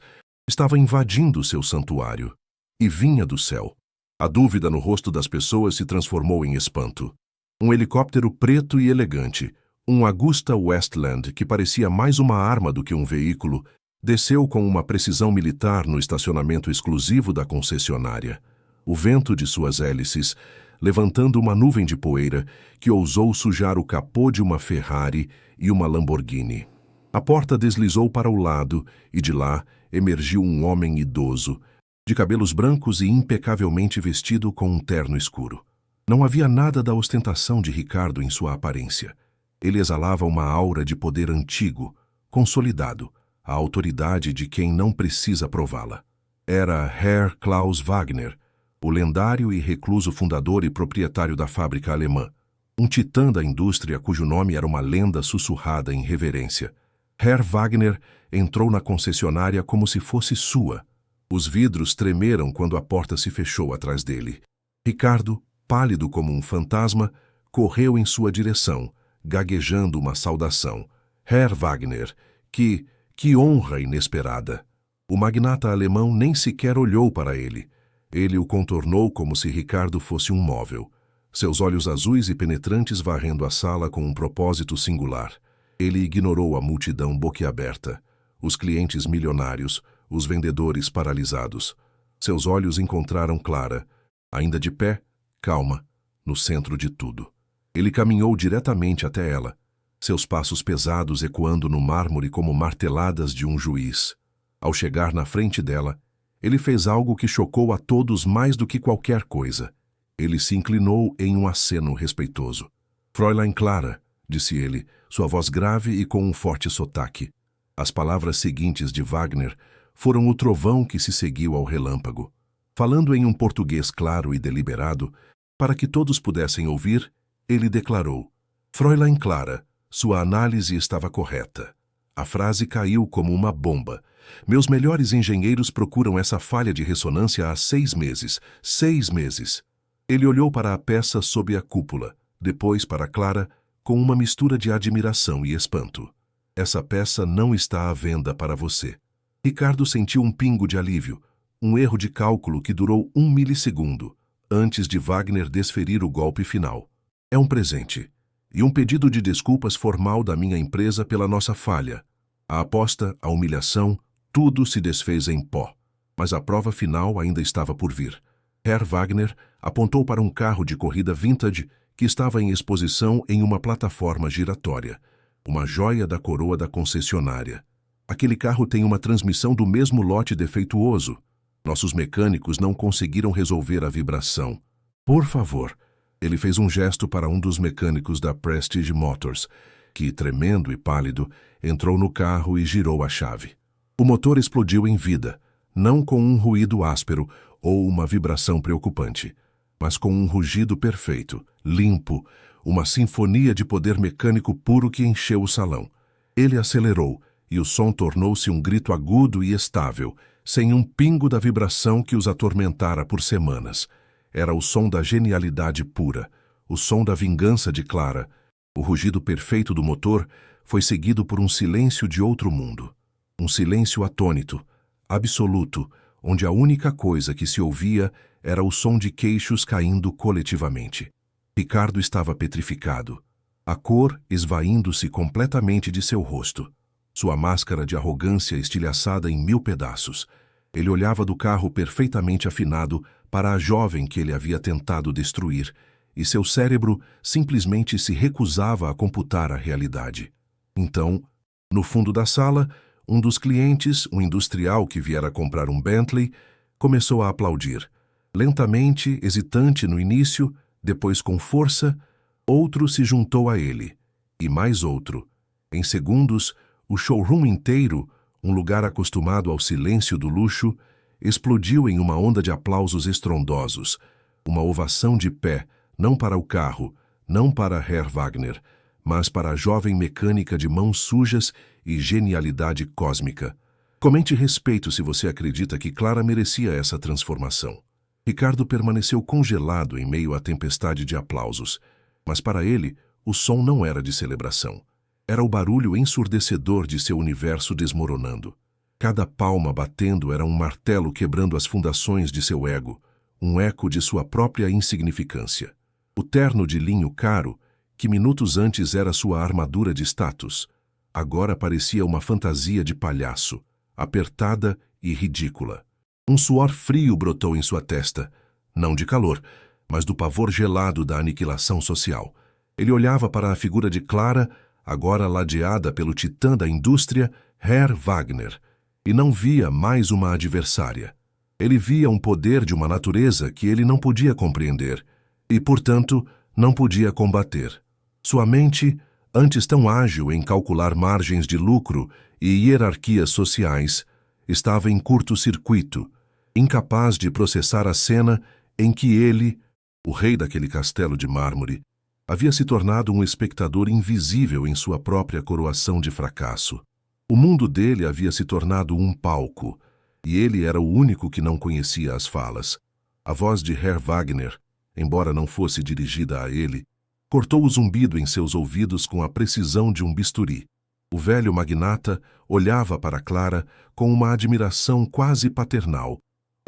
A: estava invadindo seu santuário. E vinha do céu. A dúvida no rosto das pessoas se transformou em espanto. Um helicóptero preto e elegante, um Augusta Westland que parecia mais uma arma do que um veículo, desceu com uma precisão militar no estacionamento exclusivo da concessionária. O vento de suas hélices levantando uma nuvem de poeira que ousou sujar o capô de uma Ferrari e uma Lamborghini. A porta deslizou para o lado e de lá emergiu um homem idoso, de cabelos brancos e impecavelmente vestido com um terno escuro. Não havia nada da ostentação de Ricardo em sua aparência. Ele exalava uma aura de poder antigo, consolidado, a autoridade de quem não precisa prová-la. Era Herr Klaus Wagner, o lendário e recluso fundador e proprietário da fábrica alemã, um titã da indústria cujo nome era uma lenda sussurrada em reverência. Herr Wagner entrou na concessionária como se fosse sua. Os vidros tremeram quando a porta se fechou atrás dele. Ricardo, pálido como um fantasma, correu em sua direção, gaguejando uma saudação. Herr Wagner, que honra inesperada! O magnata alemão nem sequer olhou para ele. Ele o contornou como se Ricardo fosse um móvel. Seus olhos azuis e penetrantes varrendo a sala com um propósito singular. Ele ignorou a multidão boquiaberta, os clientes milionários, os vendedores paralisados. Seus olhos encontraram Clara, ainda de pé, calma, no centro de tudo. Ele caminhou diretamente até ela, seus passos pesados ecoando no mármore como marteladas de um juiz. Ao chegar na frente dela, ele fez algo que chocou a todos mais do que qualquer coisa. Ele se inclinou em um aceno respeitoso. Fräulein Clara, disse ele, sua voz grave e com um forte sotaque. As palavras seguintes de Wagner foram o trovão que se seguiu ao relâmpago. Falando em um português claro e deliberado, para que todos pudessem ouvir, ele declarou: Fräulein Clara, sua análise estava correta. A frase caiu como uma bomba. Meus melhores engenheiros procuram essa falha de ressonância há 6 meses. 6 meses. Ele olhou para a peça sob a cúpula, depois para Clara, com uma mistura de admiração e espanto. Essa peça não está à venda para você. Ricardo sentiu um pingo de alívio, um erro de cálculo que durou 1 milissegundo, antes de Wagner desferir o golpe final. É um presente, e um pedido de desculpas formal da minha empresa pela nossa falha. A aposta, a humilhação, tudo se desfez em pó. Mas a prova final ainda estava por vir. Herr Wagner apontou para um carro de corrida vintage que estava em exposição em uma plataforma giratória, uma joia da coroa da concessionária. Aquele carro tem uma transmissão do mesmo lote defeituoso. Nossos mecânicos não conseguiram resolver a vibração. Por favor. Ele fez um gesto para um dos mecânicos da Prestige Motors, que, tremendo e pálido, entrou no carro e girou a chave. O motor explodiu em vida, não com um ruído áspero ou uma vibração preocupante, mas com um rugido perfeito, limpo, uma sinfonia de poder mecânico puro que encheu o salão. Ele acelerou, e o som tornou-se um grito agudo e estável, sem um pingo da vibração que os atormentara por semanas. Era o som da genialidade pura, o som da vingança de Clara. O rugido perfeito do motor foi seguido por um silêncio de outro mundo. Um silêncio atônito, absoluto, onde a única coisa que se ouvia era o som de queixos caindo coletivamente. Ricardo estava petrificado, a cor esvaindo-se completamente de seu rosto. Sua máscara de arrogância estilhaçada em 1000 pedaços. Ele olhava do carro perfeitamente afinado para a jovem que ele havia tentado destruir, e seu cérebro simplesmente se recusava a computar a realidade. Então, no fundo da sala, um dos clientes, um industrial que viera comprar um Bentley, começou a aplaudir. Lentamente, hesitante no início, depois com força, outro se juntou a ele, e mais outro. Em segundos, o showroom inteiro, um lugar acostumado ao silêncio do luxo, explodiu em uma onda de aplausos estrondosos, uma ovação de pé, não para o carro, não para Herr Wagner, mas para a jovem mecânica de mãos sujas e genialidade cósmica. Comente respeito se você acredita que Clara merecia essa transformação. Ricardo permaneceu congelado em meio à tempestade de aplausos, mas para ele, o som não era de celebração. Era o barulho ensurdecedor de seu universo desmoronando. Cada palma batendo era um martelo quebrando as fundações de seu ego, um eco de sua própria insignificância. O terno de linho caro, que minutos antes era sua armadura de status, agora parecia uma fantasia de palhaço, apertada e ridícula. Um suor frio brotou em sua testa, não de calor, mas do pavor gelado da aniquilação social. Ele olhava para a figura de Clara, agora ladeada pelo titã da indústria, Herr Wagner, e não via mais uma adversária. Ele via um poder de uma natureza que ele não podia compreender e, portanto, não podia combater. Sua mente, antes tão ágil em calcular margens de lucro e hierarquias sociais, estava em curto-circuito, incapaz de processar a cena em que ele, o rei daquele castelo de mármore, havia se tornado um espectador invisível em sua própria coroação de fracasso. O mundo dele havia se tornado um palco, e ele era o único que não conhecia as falas. A voz de Herr Wagner, embora não fosse dirigida a ele, cortou o zumbido em seus ouvidos com a precisão de um bisturi. O velho magnata olhava para Clara com uma admiração quase paternal,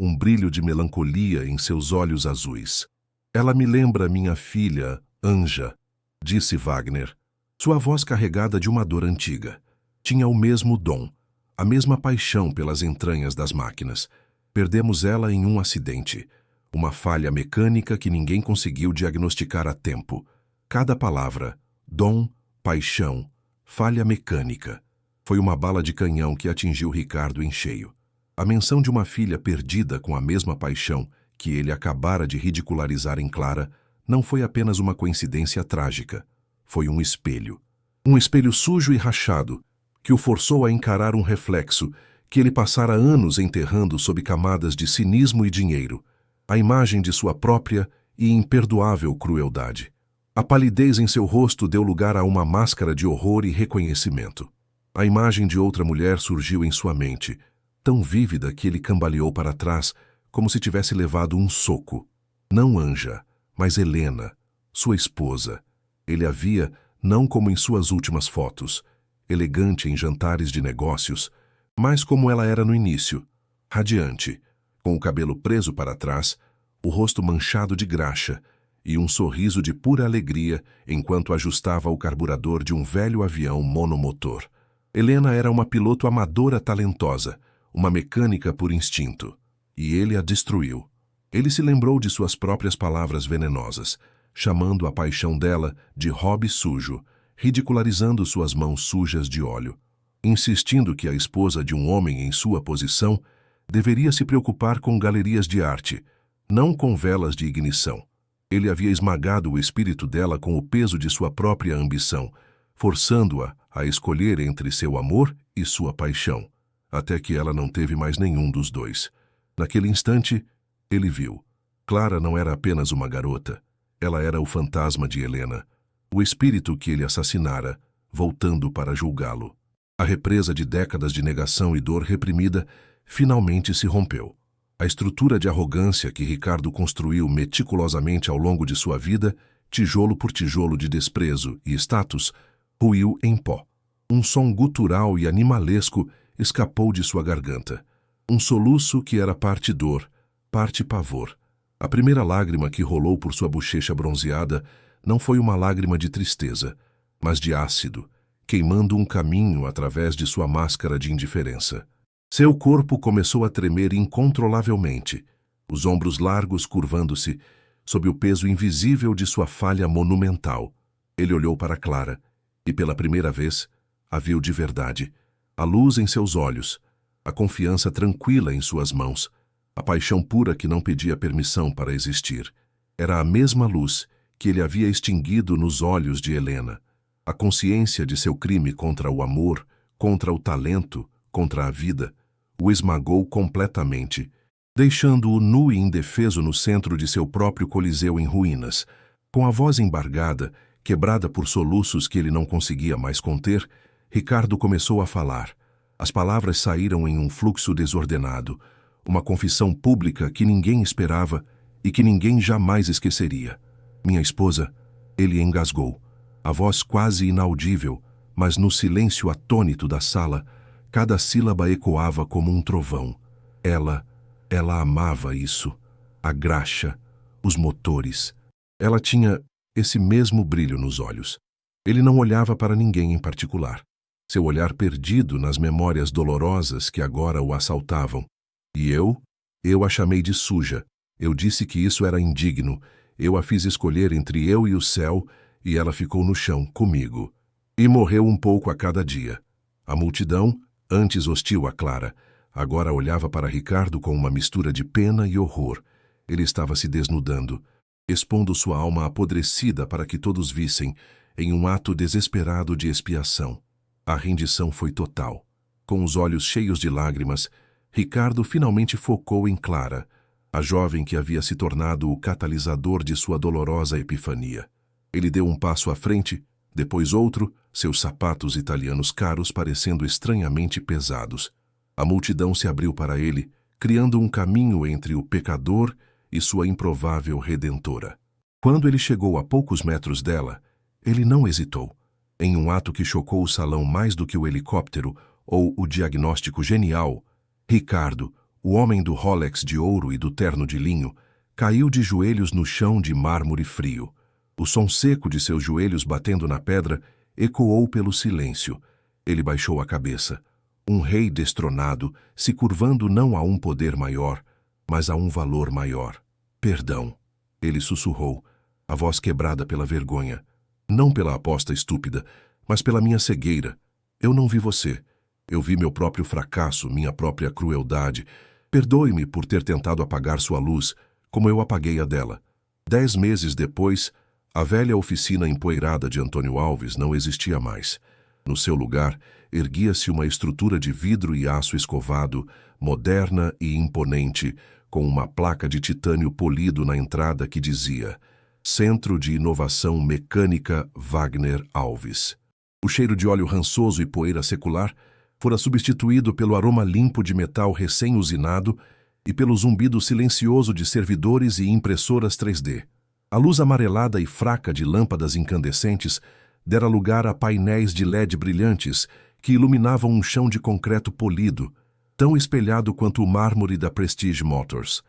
A: um brilho de melancolia em seus olhos azuis. "Ela me lembra minha filha, Anja", disse Wagner, sua voz carregada de uma dor antiga. Tinha o mesmo dom, a mesma paixão pelas entranhas das máquinas. Perdemos ela em um acidente, uma falha mecânica que ninguém conseguiu diagnosticar a tempo. Cada palavra, dom, paixão, falha mecânica, foi uma bala de canhão que atingiu Ricardo em cheio. A menção de uma filha perdida com a mesma paixão que ele acabara de ridicularizar em Clara não foi apenas uma coincidência trágica. Foi um espelho. Um espelho sujo e rachado, que o forçou a encarar um reflexo que ele passara anos enterrando sob camadas de cinismo e dinheiro, a imagem de sua própria e imperdoável crueldade. A palidez em seu rosto deu lugar a uma máscara de horror e reconhecimento. A imagem de outra mulher surgiu em sua mente, tão vívida que ele cambaleou para trás como se tivesse levado um soco. Não Anja, mas Helena, sua esposa. Ele a via não como em suas últimas fotos, elegante em jantares de negócios, mas como ela era no início, radiante, com o cabelo preso para trás, o rosto manchado de graxa e um sorriso de pura alegria enquanto ajustava o carburador de um velho avião monomotor. Helena era uma piloto amadora talentosa, uma mecânica por instinto, e ele a destruiu. Ele se lembrou de suas próprias palavras venenosas, chamando a paixão dela de hobby sujo, ridicularizando suas mãos sujas de óleo, insistindo que a esposa de um homem em sua posição deveria se preocupar com galerias de arte, não com velas de ignição. Ele havia esmagado o espírito dela com o peso de sua própria ambição, forçando-a a escolher entre seu amor e sua paixão, até que ela não teve mais nenhum dos dois. Naquele instante, ele viu. Clara não era apenas uma garota, ela era o fantasma de Helena, o espírito que ele assassinara, voltando para julgá-lo. A represa de décadas de negação e dor reprimida finalmente se rompeu. A estrutura de arrogância que Ricardo construiu meticulosamente ao longo de sua vida, tijolo por tijolo de desprezo e status, ruiu em pó. Um som gutural e animalesco escapou de sua garganta. Um soluço que era parte dor, parte pavor. A primeira lágrima que rolou por sua bochecha bronzeada não foi uma lágrima de tristeza, mas de ácido, queimando um caminho através de sua máscara de indiferença. Seu corpo começou a tremer incontrolavelmente, os ombros largos curvando-se, sob o peso invisível de sua falha monumental. Ele olhou para Clara, e pela primeira vez, a viu de verdade. A luz em seus olhos, a confiança tranquila em suas mãos, a paixão pura que não pedia permissão para existir. Era a mesma luz que ele havia extinguido nos olhos de Helena. A consciência de seu crime contra o amor, contra o talento, contra a vida, o esmagou completamente, deixando-o nu e indefeso no centro de seu próprio coliseu em ruínas. Com a voz embargada, quebrada por soluços que ele não conseguia mais conter, Ricardo começou a falar. As palavras saíram em um fluxo desordenado, uma confissão pública que ninguém esperava e que ninguém jamais esqueceria. Minha esposa, ele engasgou, a voz quase inaudível, mas no silêncio atônito da sala, cada sílaba ecoava como um trovão. Ela amava isso, a graxa, os motores. Ela tinha esse mesmo brilho nos olhos. Ele não olhava para ninguém em particular. Seu olhar perdido nas memórias dolorosas que agora o assaltavam. E eu a chamei de suja. Eu disse que isso era indigno. Eu a fiz escolher entre eu e o céu, e ela ficou no chão, comigo. E morreu um pouco a cada dia. A multidão, antes hostil a Clara, agora olhava para Ricardo com uma mistura de pena e horror. Ele estava se desnudando, expondo sua alma apodrecida para que todos vissem, em um ato desesperado de expiação. A rendição foi total. Com os olhos cheios de lágrimas, Ricardo finalmente focou em Clara, a jovem que havia se tornado o catalisador de sua dolorosa epifania. Ele deu um passo à frente, depois outro, seus sapatos italianos caros parecendo estranhamente pesados. A multidão se abriu para ele, criando um caminho entre o pecador e sua improvável redentora. Quando ele chegou a poucos metros dela, ele não hesitou. Em um ato que chocou o salão mais do que o helicóptero ou o diagnóstico genial, Ricardo, o homem do Rolex de ouro e do terno de linho, caiu de joelhos no chão de mármore frio. O som seco de seus joelhos batendo na pedra ecoou pelo silêncio. Ele baixou a cabeça. Um rei destronado, se curvando não a um poder maior, mas a um valor maior. Perdão, ele sussurrou, a voz quebrada pela vergonha. Não pela aposta estúpida, mas pela minha cegueira. Eu não vi você. Eu vi meu próprio fracasso, minha própria crueldade. Perdoe-me por ter tentado apagar sua luz, como eu apaguei a dela. 10 meses depois, a velha oficina empoeirada de Antônio Alves não existia mais. No seu lugar, erguia-se uma estrutura de vidro e aço escovado, moderna e imponente, com uma placa de titânio polido na entrada que dizia Centro de Inovação Mecânica Wagner Alves. O cheiro de óleo rançoso e poeira secular fora substituído pelo aroma limpo de metal recém-usinado e pelo zumbido silencioso de servidores e impressoras 3D. A luz amarelada e fraca de lâmpadas incandescentes dera lugar a painéis de LED brilhantes que iluminavam um chão de concreto polido, tão espelhado quanto o mármore da Prestige Motors.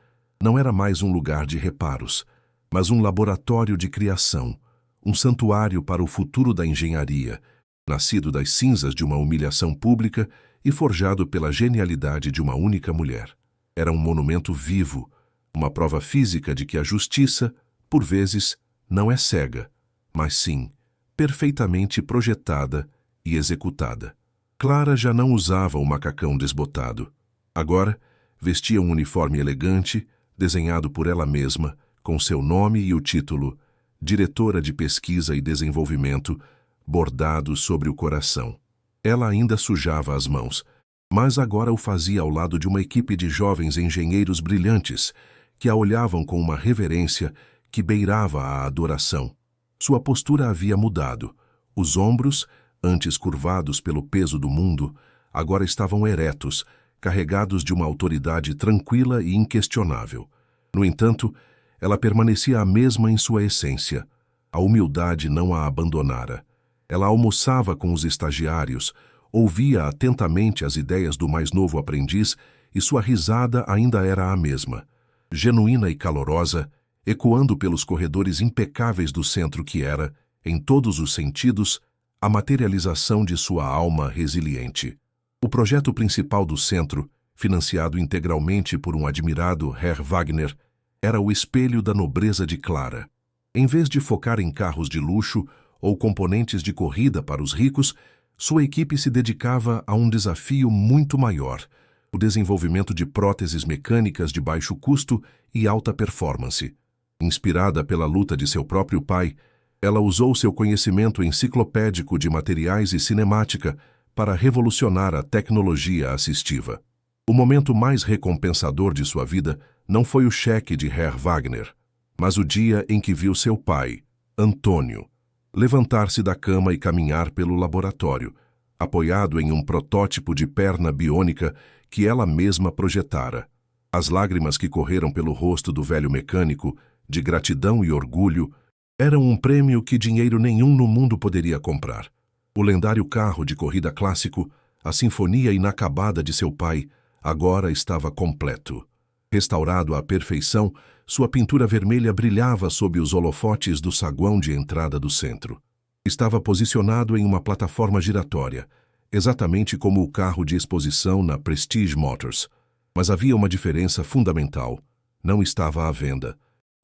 A: Não era mais um lugar de reparos, mas um laboratório de criação, um santuário para o futuro da engenharia, nascido das cinzas de uma humilhação pública e forjado pela genialidade de uma única mulher. Era um monumento vivo, uma prova física de que a justiça, por vezes, não é cega, mas sim, perfeitamente projetada e executada. Clara já não usava o macacão desbotado. Agora, vestia um uniforme elegante, desenhado por ela mesma, com seu nome e o título Diretora de Pesquisa e Desenvolvimento, bordado sobre o coração. Ela ainda sujava as mãos, mas agora o fazia ao lado de uma equipe de jovens engenheiros brilhantes que a olhavam com uma reverência que beirava a adoração. Sua postura havia mudado. Os ombros, antes curvados pelo peso do mundo, agora estavam eretos, carregados de uma autoridade tranquila e inquestionável. No entanto, ela permanecia a mesma em sua essência. A humildade não a abandonara. Ela almoçava com os estagiários, ouvia atentamente as ideias do mais novo aprendiz e sua risada ainda era a mesma, genuína e calorosa, ecoando pelos corredores impecáveis do centro que era, em todos os sentidos, a materialização de sua alma resiliente. O projeto principal do centro, financiado integralmente por um admirado Herr Wagner, era o espelho da nobreza de Clara. Em vez de focar em carros de luxo ou componentes de corrida para os ricos, sua equipe se dedicava a um desafio muito maior, o desenvolvimento de próteses mecânicas de baixo custo e alta performance. Inspirada pela luta de seu próprio pai, ela usou seu conhecimento enciclopédico de materiais e cinemática para revolucionar a tecnologia assistiva. O momento mais recompensador de sua vida não foi o cheque de Herr Wagner, mas o dia em que viu seu pai, Antônio, levantar-se da cama e caminhar pelo laboratório, apoiado em um protótipo de perna biônica que ela mesma projetara. As lágrimas que correram pelo rosto do velho mecânico, de gratidão e orgulho, eram um prêmio que dinheiro nenhum no mundo poderia comprar. O lendário carro de corrida clássico, a sinfonia inacabada de seu pai, agora estava completo. Restaurado à perfeição, sua pintura vermelha brilhava sob os holofotes do saguão de entrada do centro. Estava posicionado em uma plataforma giratória, exatamente como o carro de exposição na Prestige Motors. Mas havia uma diferença fundamental. Não estava à venda.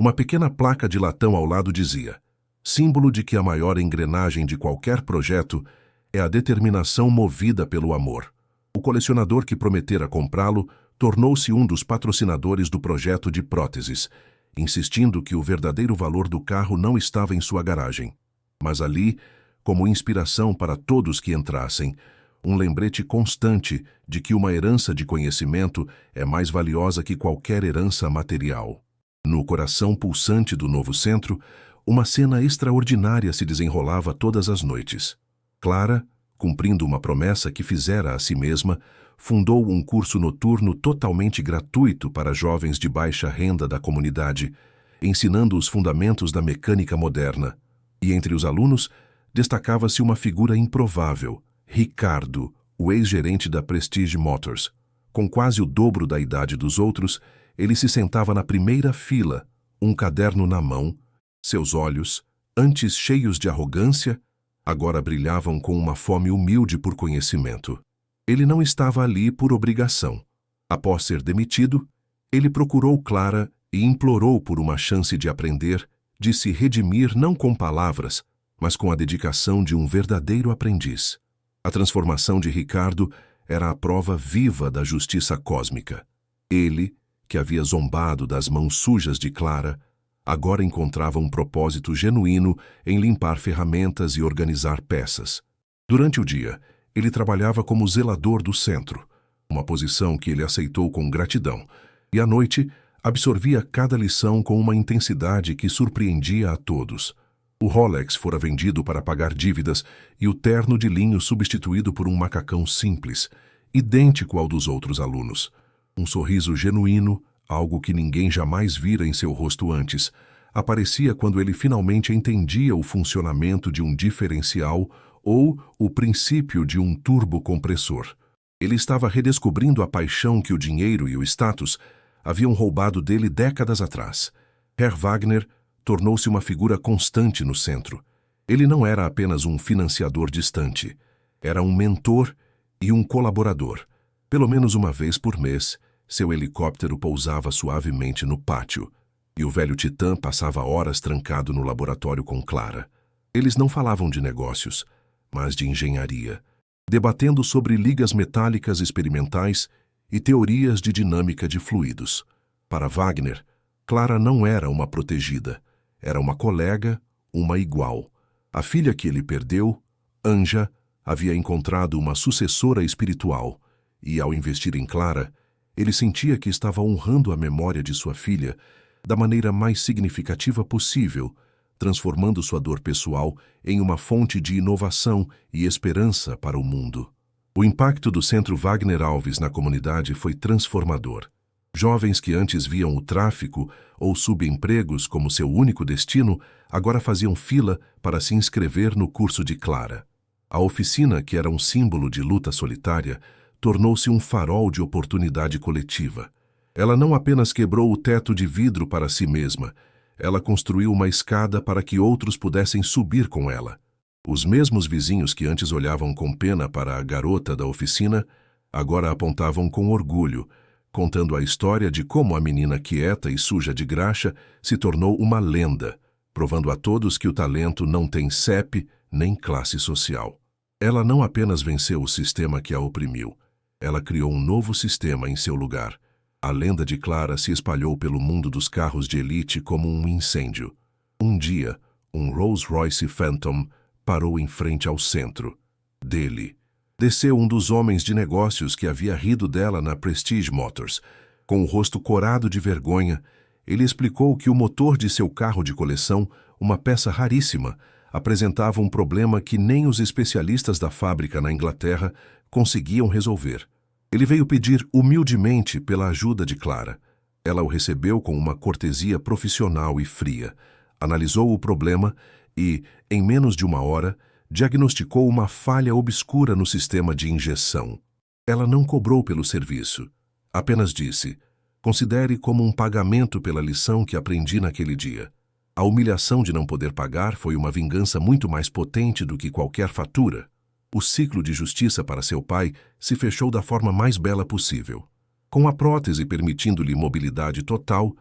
A: Uma pequena placa de latão ao lado dizia: símbolo de que a maior engrenagem de qualquer projeto é a determinação movida pelo amor. O colecionador que prometera comprá-lo tornou-se um dos patrocinadores do projeto de próteses, insistindo que o verdadeiro valor do carro não estava em sua garagem, mas ali, como inspiração para todos que entrassem, um lembrete constante de que uma herança de conhecimento é mais valiosa que qualquer herança material. No coração pulsante do novo centro, uma cena extraordinária se desenrolava todas as noites. Clara, cumprindo uma promessa que fizera a si mesma, fundou um curso noturno totalmente gratuito para jovens de baixa renda da comunidade, ensinando os fundamentos da mecânica moderna. E entre os alunos, destacava-se uma figura improvável, Ricardo, o ex-gerente da Prestige Motors. Com quase o dobro da idade dos outros, ele se sentava na primeira fila, um caderno na mão. Seus olhos, antes cheios de arrogância, agora brilhavam com uma fome humilde por conhecimento. Ele não estava ali por obrigação. Após ser demitido, ele procurou Clara e implorou por uma chance de aprender, de se redimir não com palavras, mas com a dedicação de um verdadeiro aprendiz. A transformação de Ricardo era a prova viva da justiça cósmica. Ele, que havia zombado das mãos sujas de Clara, agora encontrava um propósito genuíno em limpar ferramentas e organizar peças. Durante o dia, ele trabalhava como zelador do centro, uma posição que ele aceitou com gratidão, e à noite absorvia cada lição com uma intensidade que surpreendia a todos. O Rolex fora vendido para pagar dívidas e o terno de linho substituído por um macacão simples, idêntico ao dos outros alunos. Um sorriso genuíno, algo que ninguém jamais vira em seu rosto antes, aparecia quando ele finalmente entendia o funcionamento de um diferencial ou o princípio de um turbocompressor. Ele estava redescobrindo a paixão que o dinheiro e o status haviam roubado dele décadas atrás. Herr Wagner tornou-se uma figura constante no centro. Ele não era apenas um financiador distante, era um mentor e um colaborador. Pelo menos uma vez por mês, seu helicóptero pousava suavemente no pátio, e o velho titã passava horas trancado no laboratório com Clara. Eles não falavam de negócios, mas de engenharia, debatendo sobre ligas metálicas experimentais e teorias de dinâmica de fluidos. Para Wagner, Clara não era uma protegida, era uma colega, uma igual. A filha que ele perdeu, Anja, havia encontrado uma sucessora espiritual, e ao investir em Clara, ele sentia que estava honrando a memória de sua filha da maneira mais significativa possível, transformando sua dor pessoal em uma fonte de inovação e esperança para o mundo. O impacto do Centro Wagner Alves na comunidade foi transformador. Jovens que antes viam o tráfico ou subempregos como seu único destino, agora faziam fila para se inscrever no curso de Clara. A oficina, que era um símbolo de luta solitária, tornou-se um farol de oportunidade coletiva. Ela não apenas quebrou o teto de vidro para si mesma, ela construiu uma escada para que outros pudessem subir com ela. Os mesmos vizinhos que antes olhavam com pena para a garota da oficina, agora apontavam com orgulho, contando a história de como a menina quieta e suja de graxa se tornou uma lenda, provando a todos que o talento não tem CEP nem classe social. Ela não apenas venceu o sistema que a oprimiu, ela criou um novo sistema em seu lugar. A lenda de Clara se espalhou pelo mundo dos carros de elite como um incêndio. Um dia, um Rolls-Royce Phantom parou em frente ao centro. Dele desceu um dos homens de negócios que havia rido dela na Prestige Motors. Com o rosto corado de vergonha, ele explicou que o motor de seu carro de coleção, uma peça raríssima, apresentava um problema que nem os especialistas da fábrica na Inglaterra conseguiam resolver. Ele veio pedir humildemente pela ajuda de Clara. Ela o recebeu com uma cortesia profissional e fria, analisou o problema e, em menos de uma hora, diagnosticou uma falha obscura no sistema de injeção. Ela não cobrou pelo serviço, apenas disse: considere como um pagamento pela lição que aprendi naquele dia. A humilhação de não poder pagar foi uma vingança muito mais potente do que qualquer fatura. O ciclo de justiça para seu pai se fechou da forma mais bela possível. Com a prótese permitindo-lhe mobilidade total,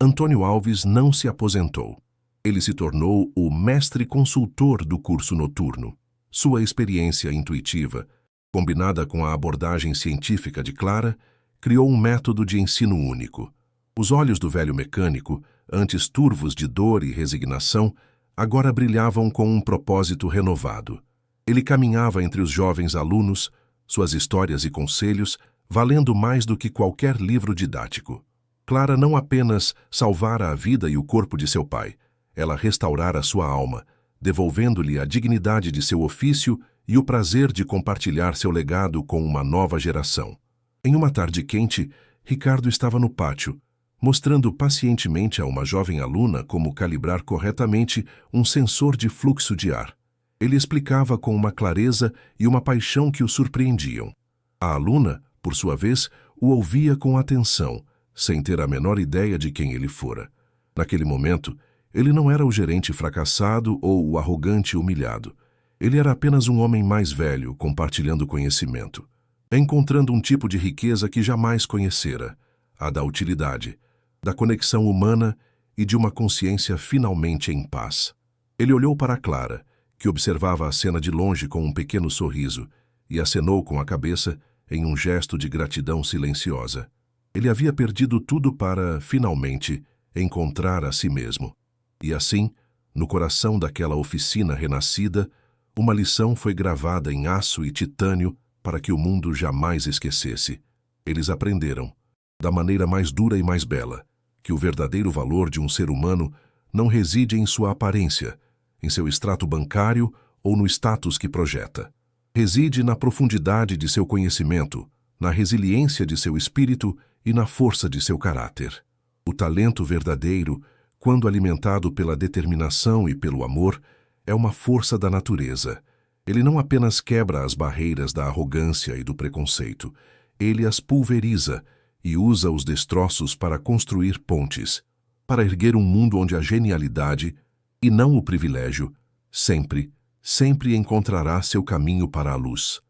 A: Antônio Alves não se aposentou. Ele se tornou o mestre consultor do curso noturno. Sua experiência intuitiva, combinada com a abordagem científica de Clara, criou um método de ensino único. Os olhos do velho mecânico, antes turvos de dor e resignação, agora brilhavam com um propósito renovado. Ele caminhava entre os jovens alunos, suas histórias e conselhos, valendo mais do que qualquer livro didático. Clara não apenas salvara a vida e o corpo de seu pai, ela restaurara sua alma, devolvendo-lhe a dignidade de seu ofício e o prazer de compartilhar seu legado com uma nova geração. Em uma tarde quente, Ricardo estava no pátio, mostrando pacientemente a uma jovem aluna como calibrar corretamente um sensor de fluxo de ar. Ele explicava com uma clareza e uma paixão que o surpreendiam. A aluna, por sua vez, o ouvia com atenção, sem ter a menor ideia de quem ele fora. Naquele momento, ele não era o gerente fracassado ou o arrogante humilhado. Ele era apenas um homem mais velho, compartilhando conhecimento, encontrando um tipo de riqueza que jamais conhecera, a da utilidade, da conexão humana e de uma consciência finalmente em paz. Ele olhou para Clara, que observava a cena de longe com um pequeno sorriso, e acenou com a cabeça em um gesto de gratidão silenciosa. Ele havia perdido tudo para, finalmente, encontrar a si mesmo. E assim, no coração daquela oficina renascida, uma lição foi gravada em aço e titânio para que o mundo jamais esquecesse. Eles aprenderam, da maneira mais dura e mais bela, que o verdadeiro valor de um ser humano não reside em sua aparência, em seu extrato bancário ou no status que projeta. Reside na profundidade de seu conhecimento, na resiliência de seu espírito e na força de seu caráter. O talento verdadeiro, quando alimentado pela determinação e pelo amor, é uma força da natureza. Ele não apenas quebra as barreiras da arrogância e do preconceito, ele as pulveriza e usa os destroços para construir pontes, para erguer um mundo onde a genialidade, e não o privilégio, sempre encontrará seu caminho para a luz.